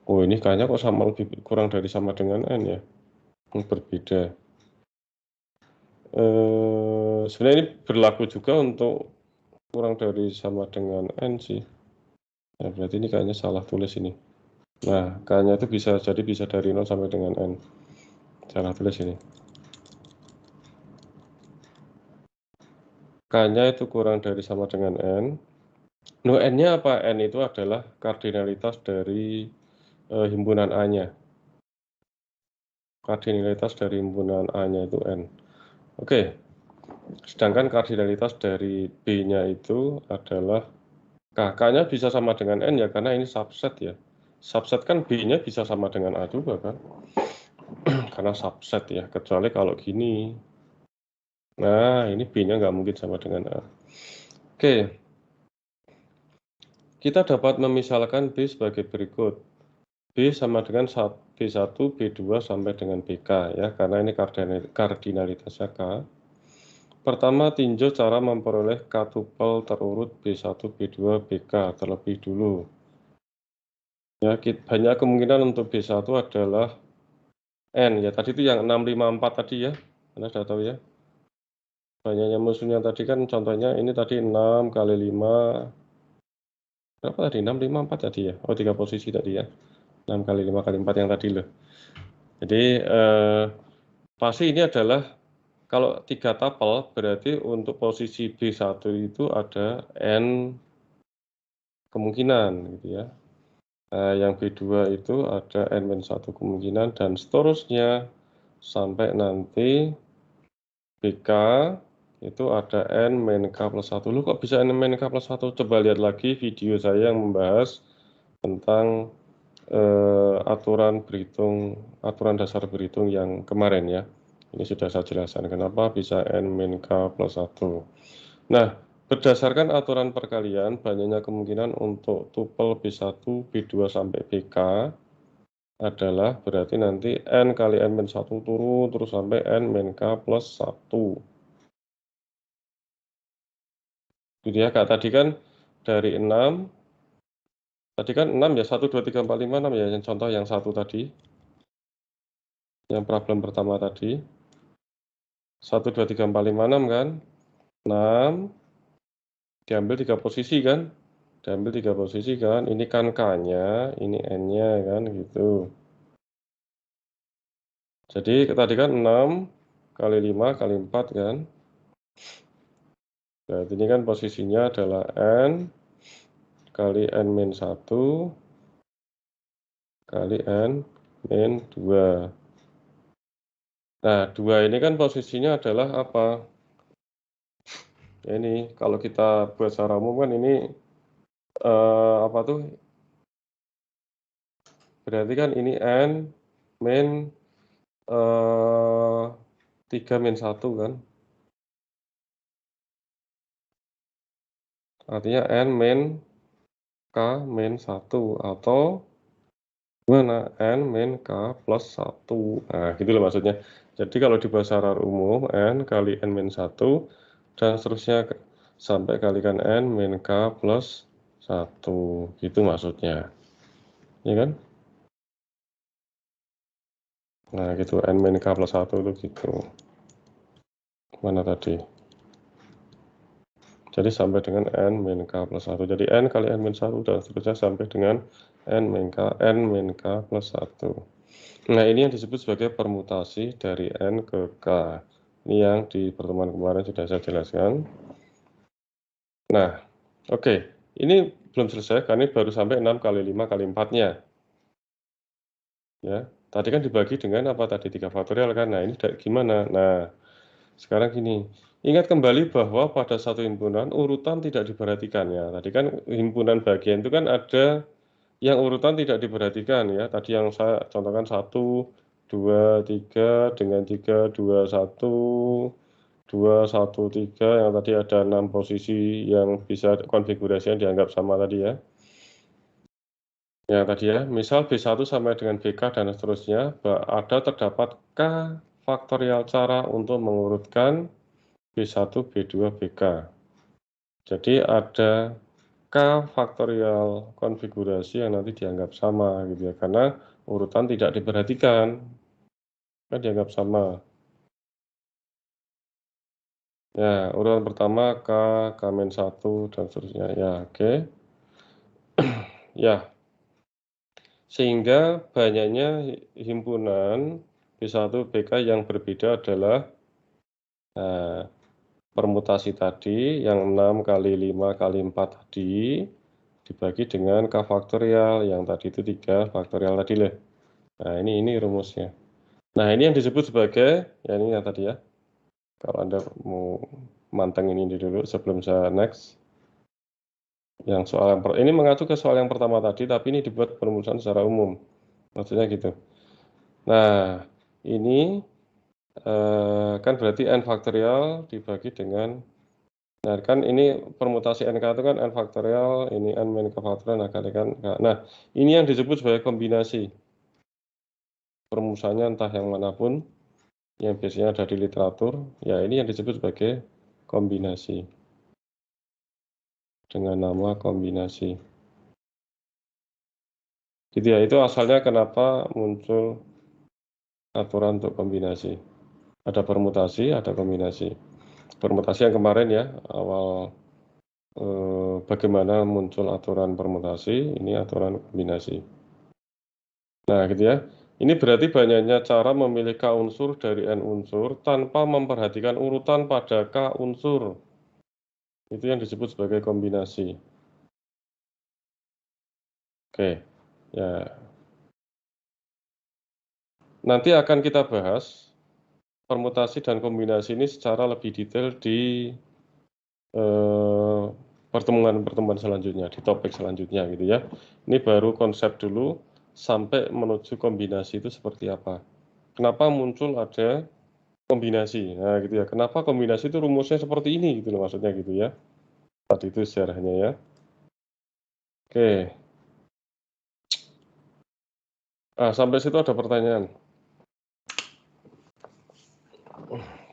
Oh, ini K-nya kok sama lebih kurang dari sama dengan N ya? Berbeda. Sebenarnya ini berlaku juga untuk kurang dari sama dengan N sih. Nah, berarti ini kayaknya salah tulis ini. Nah, K-nya itu bisa dari 0 sampai dengan N. Salah tulis ini. K-nya itu kurang dari sama dengan N. No, N-nya apa? N itu adalah kardinalitas dari himpunan A-nya. Kardinalitas dari himpunan A-nya itu N. Oke. Sedangkan kardinalitas dari B-nya itu adalah K. K-nya bisa sama dengan N ya, karena ini subset ya. Subset kan B-nya bisa sama dengan A juga kan. Karena subset ya, kecuali kalau gini. Nah, ini B-nya nggak mungkin sama dengan A. Oke. Kita dapat memisalkan B sebagai berikut. B sama dengan B1, B2 sampai dengan BK ya, karena ini kardinalitasnya K. Pertama, tinjau cara memperoleh K tupel terurut B1, B2, BK terlebih dulu. Ya, banyak kemungkinan untuk B1 adalah N ya, tadi itu yang 654 tadi ya. Anda sudah tahu ya. Banyaknya musuhnya tadi kan contohnya ini tadi 6 kali 5. Berapa tadi? 654 tadi ya. Oh, 3 posisi tadi ya. 6 kali 5 kali 4 yang tadi loh. Jadi pasti ini adalah kalau 3 tapel berarti untuk posisi B1 itu ada N kemungkinan gitu ya. Yang B2 itu ada N-1 kemungkinan dan seterusnya sampai nanti BK itu ada N-K plus 1. Loh, kok bisa N-K plus 1? Coba lihat lagi video saya yang membahas tentang aturan dasar berhitung yang kemarin ya. Ini sudah saya jelaskan kenapa bisa N-K plus 1. Nah, berdasarkan aturan perkalian, banyaknya kemungkinan untuk tupel B1, B2 sampai BK adalah berarti nanti N kali N-1 turun terus sampai N-K plus 1. Jadi ya, Kak, tadi kan dari 6, tadi kan 6 ya, 1, 2, 3, 4, 5, 6 ya, yang contoh yang 1 tadi. Yang problem pertama tadi. 1, 2, 3, 4, 5, 6 kan? 6. Diambil 3 posisi kan? Diambil 3 posisi kan? Ini kan K-nya, ini N-nya kan gitu. Jadi tadi kan 6 kali 5 kali 4 kan? Nah, ini kan posisinya adalah N kali N-1 kali N-2. Nah, 2 ini kan posisinya adalah apa? Ya, ini kalau kita buat secara umum kan ini apa tuh? Berarti kan ini N min 3 min 1 kan? Artinya N min K min 1 atau gimana? N min K plus 1. Nah, gitu loh maksudnya. Jadi kalau di bahasa umum, N kali N min 1, dan seterusnya sampai kalikan N min K plus 1. Gitu maksudnya. Ya kan? Nah, gitu. N min K plus 1 itu gitu. Mana tadi? Jadi sampai dengan N min K plus 1. Jadi N kali N min 1 dan seterusnya sampai dengan N min K plus 1. Nah, ini yang disebut sebagai permutasi dari N ke K. Ini yang di pertemuan kemarin sudah saya jelaskan. Nah, oke. Ini belum selesai, karena ini baru sampai 6 kali 5 kali 4-nya. Ya, tadi kan dibagi dengan apa tadi? 3 faktorial kan? Nah, ini gimana? Nah, sekarang gini. Ingat kembali bahwa pada satu himpunan, urutan tidak diperhatikan ya. Tadi kan himpunan bagian itu kan ada yang urutan tidak diperhatikan ya. Tadi yang saya contohkan 1, 2, 3, dengan 3, 2, 1, 2, 1, 3, yang tadi ada 6 posisi yang bisa konfigurasinya dianggap sama tadi ya. Ya tadi ya, misal B1 sama dengan BK dan seterusnya, ada terdapat K faktorial cara untuk mengurutkan B1, B2, BK. Jadi ada K faktorial konfigurasi yang nanti dianggap sama gitu ya, karena urutan tidak diperhatikan, kan dianggap sama. Ya, urutan pertama K, K-1 dan seterusnya. Ya, oke. Ya, sehingga banyaknya himpunan B1 BK yang berbeda adalah permutasi tadi yang 6 kali 5 kali 4 tadi dibagi dengan K faktorial yang tadi itu 3 faktorial tadi lah. Nah, ini rumusnya. Nah, ini yang disebut sebagai, ya ini yang tadi ya. Kalau Anda mau manteng ini dulu sebelum saya next. Yang soal yang ini mengacu ke soal yang pertama tadi, tapi ini dibuat perumusan secara umum. Maksudnya gitu. Nah, ini kan berarti n faktorial dibagi dengan, nah kan ini permutasi nk itu kan n faktorial, ini n min k faktorial, nah kalikan k. Nah, ini yang disebut sebagai kombinasi. Perumusannya entah yang manapun, yang biasanya ada di literatur, ya ini yang disebut sebagai kombinasi. Dengan nama kombinasi. Gitu ya, itu asalnya kenapa muncul aturan untuk kombinasi. Ada permutasi, ada kombinasi. Permutasi yang kemarin ya, awal bagaimana muncul aturan permutasi, ini aturan kombinasi. Nah, gitu ya. Ini berarti banyaknya cara memilih K unsur dari N unsur tanpa memperhatikan urutan pada K unsur. Itu yang disebut sebagai kombinasi. Oke, ya. Nanti akan kita bahas permutasi dan kombinasi ini secara lebih detail di pertemuan-pertemuan selanjutnya, di topik selanjutnya gitu ya. Ini baru konsep dulu sampai menuju kombinasi itu seperti apa. Kenapa muncul ada kombinasi? Nah gitu ya, kenapa kombinasi itu rumusnya seperti ini gitu loh maksudnya gitu ya. Tadi itu sejarahnya ya. Oke. Sampai situ ada pertanyaan.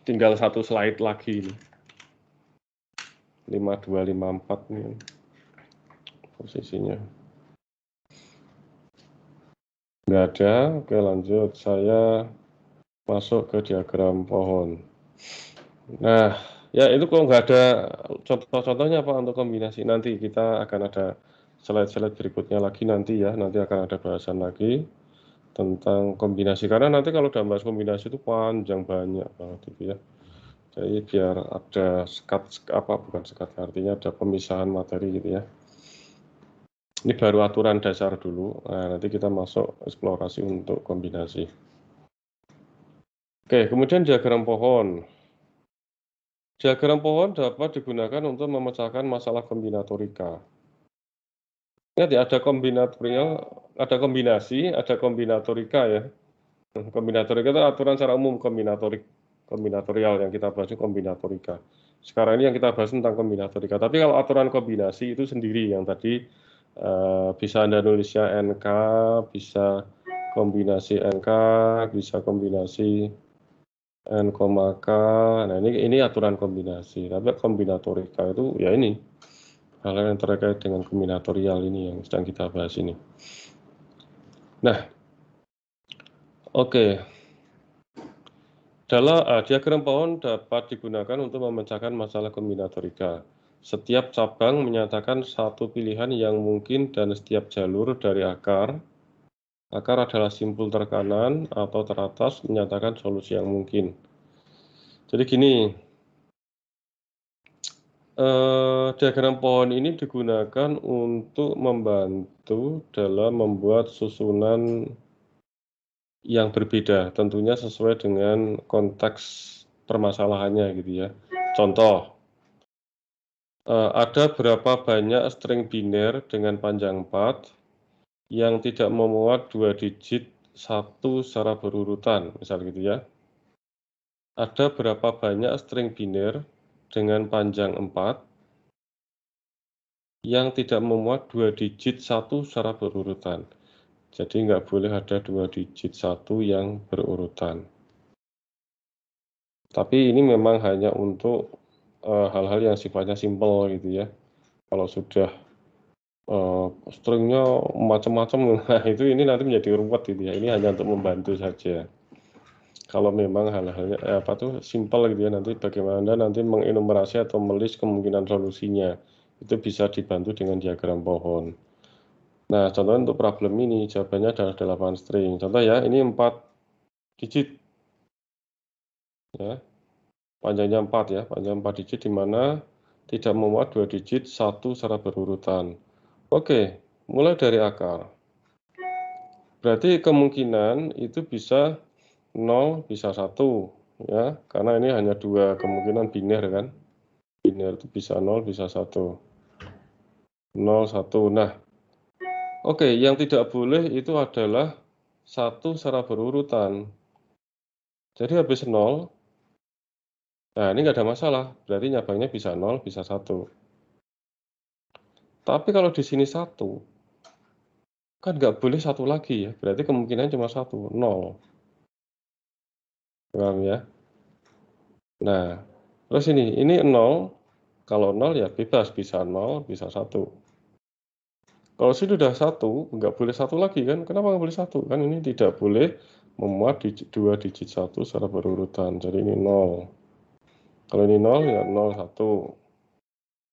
Tinggal satu slide lagi ini. 5254 nih posisinya. Nggak ada. Oke, lanjut. Saya masuk ke diagram pohon. Nah, ya itu kalau nggak ada contoh-contohnya Pak untuk kombinasi, nanti kita akan ada slide-slide berikutnya lagi nanti ya, nanti akan ada bahasan lagi tentang kombinasi, karena nanti kalau dalam bahas kombinasi itu panjang banyak banget itu ya. Jadi biar ada bukan sekat, artinya ada pemisahan materi gitu ya. Ini baru aturan dasar dulu, nah, nanti kita masuk eksplorasi untuk kombinasi. Oke, kemudian diagram pohon. Diagram pohon dapat digunakan untuk memecahkan masalah kombinatorika. Ingat ya, ada kombinatorial, ada kombinasi, ada kombinatorika ya. Kombinatorika itu aturan secara umum kombinatorial, yang kita bahas itu kombinatorika. Sekarang ini yang kita bahas tentang kombinatorika. Tapi kalau aturan kombinasi itu sendiri yang tadi bisa Anda nulisnya NK, bisa kombinasi NK, bisa kombinasi N, K. Nah, ini aturan kombinasi. Tapi kombinatorika itu ya ini hal yang terkait dengan kombinatorial ini yang sedang kita bahas ini. Nah, oke. Dalam diagram pohon dapat digunakan untuk memecahkan masalah kombinatorika. Setiap cabang menyatakan satu pilihan yang mungkin dan setiap jalur dari akar adalah simpul terkanan atau teratas menyatakan solusi yang mungkin. Jadi gini, diagram pohon ini digunakan untuk membantu dalam membuat susunan yang berbeda, tentunya sesuai dengan konteks permasalahannya gitu ya. Contoh, ada berapa banyak string biner dengan panjang 4 yang tidak memuat 2 digit 1 secara berurutan, misal gitu ya. Ada berapa banyak string biner dengan panjang 4 yang tidak memuat 2 digit 1 secara berurutan. Jadi nggak boleh ada 2 digit 1 yang berurutan. Tapi ini memang hanya untuk hal-hal yang sifatnya simpel gitu ya. Kalau sudah stringnya macam-macam, nah itu ini nanti menjadi ruwet gitu ya. Ini hanya untuk membantu saja. Kalau memang hal-halnya simpel gitu ya, nanti bagaimana Anda nanti mengenumerasi atau melist kemungkinan solusinya. Itu bisa dibantu dengan diagram pohon. Nah, contoh untuk problem ini jawabannya adalah 8 string. Contoh ya, ini 4 digit. Ya. Panjangnya 4 ya, panjang 4 digit di mana tidak memuat 2 digit 1 secara berurutan. Oke, mulai dari akar. Berarti kemungkinan itu bisa 0, bisa 1 ya, karena ini hanya 2 kemungkinan biner kan. Biner itu bisa 0, bisa 1. 0, 1. Nah, oke, yang tidak boleh itu adalah 1 secara berurutan. Jadi habis 0, nah ini nggak ada masalah, berarti nyabangnya bisa 0, bisa 1. Tapi kalau di sini 1, kan nggak boleh 1 lagi ya, berarti kemungkinan cuma 1, 0. Paham ya? Nah, terus ini 0, kalau 0 ya bebas, bisa 0, bisa 1. Kalau sini udah 1, nggak boleh 1 lagi kan, kenapa nggak boleh 1? Kan ini tidak boleh memuat 2 digit 1 secara berurutan, jadi ini 0. Kalau ini 0 ya 0, 1.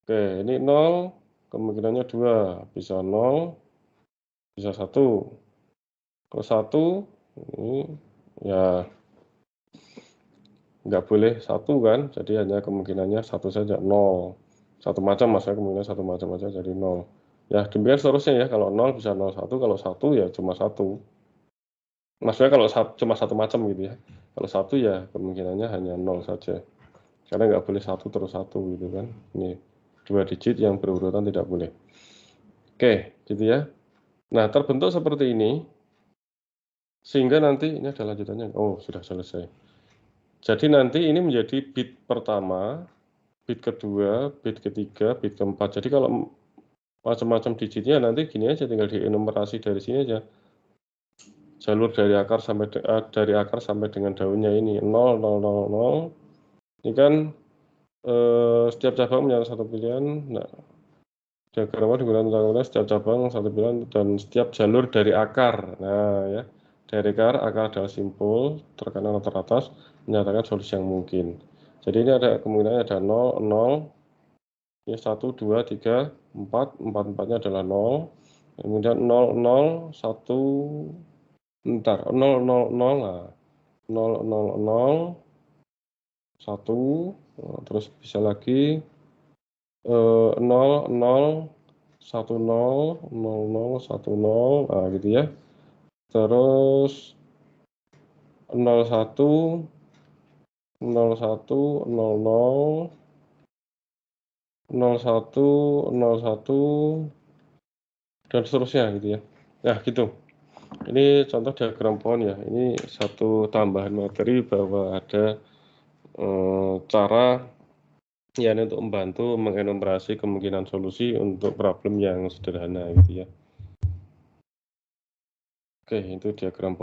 Oke, ini 0, kemungkinannya 2, bisa 0, bisa 1. Kalau 1, ini ya nggak boleh 1 kan, jadi hanya kemungkinannya 1 saja, 0. Satu macam maksudnya kemungkinan satu macam aja jadi 0. Ya demikian seterusnya ya, kalau 0 bisa 0, 1, kalau 1 ya cuma 1. Maksudnya kalau cuma satu macam gitu ya. Kalau 1 ya kemungkinannya hanya 0 saja. Karena nggak boleh 1 terus 1 gitu kan. Ini 2 digit yang berurutan tidak boleh. Oke, gitu ya. Nah, terbentuk seperti ini. Sehingga nanti, ini ada lanjutannya. Oh, sudah selesai. Jadi nanti ini menjadi bit pertama, bit kedua, bit ketiga, bit keempat. Jadi kalau macam-macam digitnya nanti gini aja, tinggal dienumerasi dari sini aja. Jalur dari akar sampai dengan daunnya ini 0, 0, 0, 0. Ini kan setiap cabang punya satu pilihan. Nah, diagramnya digunakan setiap cabang satu pilihan dan setiap jalur dari akar. Nah, ya. Dari akar adalah simpul, tekanan teratas, menyatakan solusi yang mungkin. Jadi ini ada kemungkinan ada 0, 0, ini 1, 2, 3, 4, 4-4-nya adalah 0, kemudian 0, 0, 1, bentar, 0, 0, 0, nah, 0, 0, 0, 1, terus bisa lagi 0, 0, 1, 0, 0, 0, 1, 0, nah gitu ya. Terus 0, 1, 0, 1, 0, 0, 0, 1, 0, 1, dan seterusnya gitu ya. Nah gitu. Ini contoh diagram pohon ya. Ini satu tambahan materi bahwa ada cara ya untuk membantu mengenumerasi kemungkinan solusi untuk problem yang sederhana gitu ya. Oke, itu diagram pohon.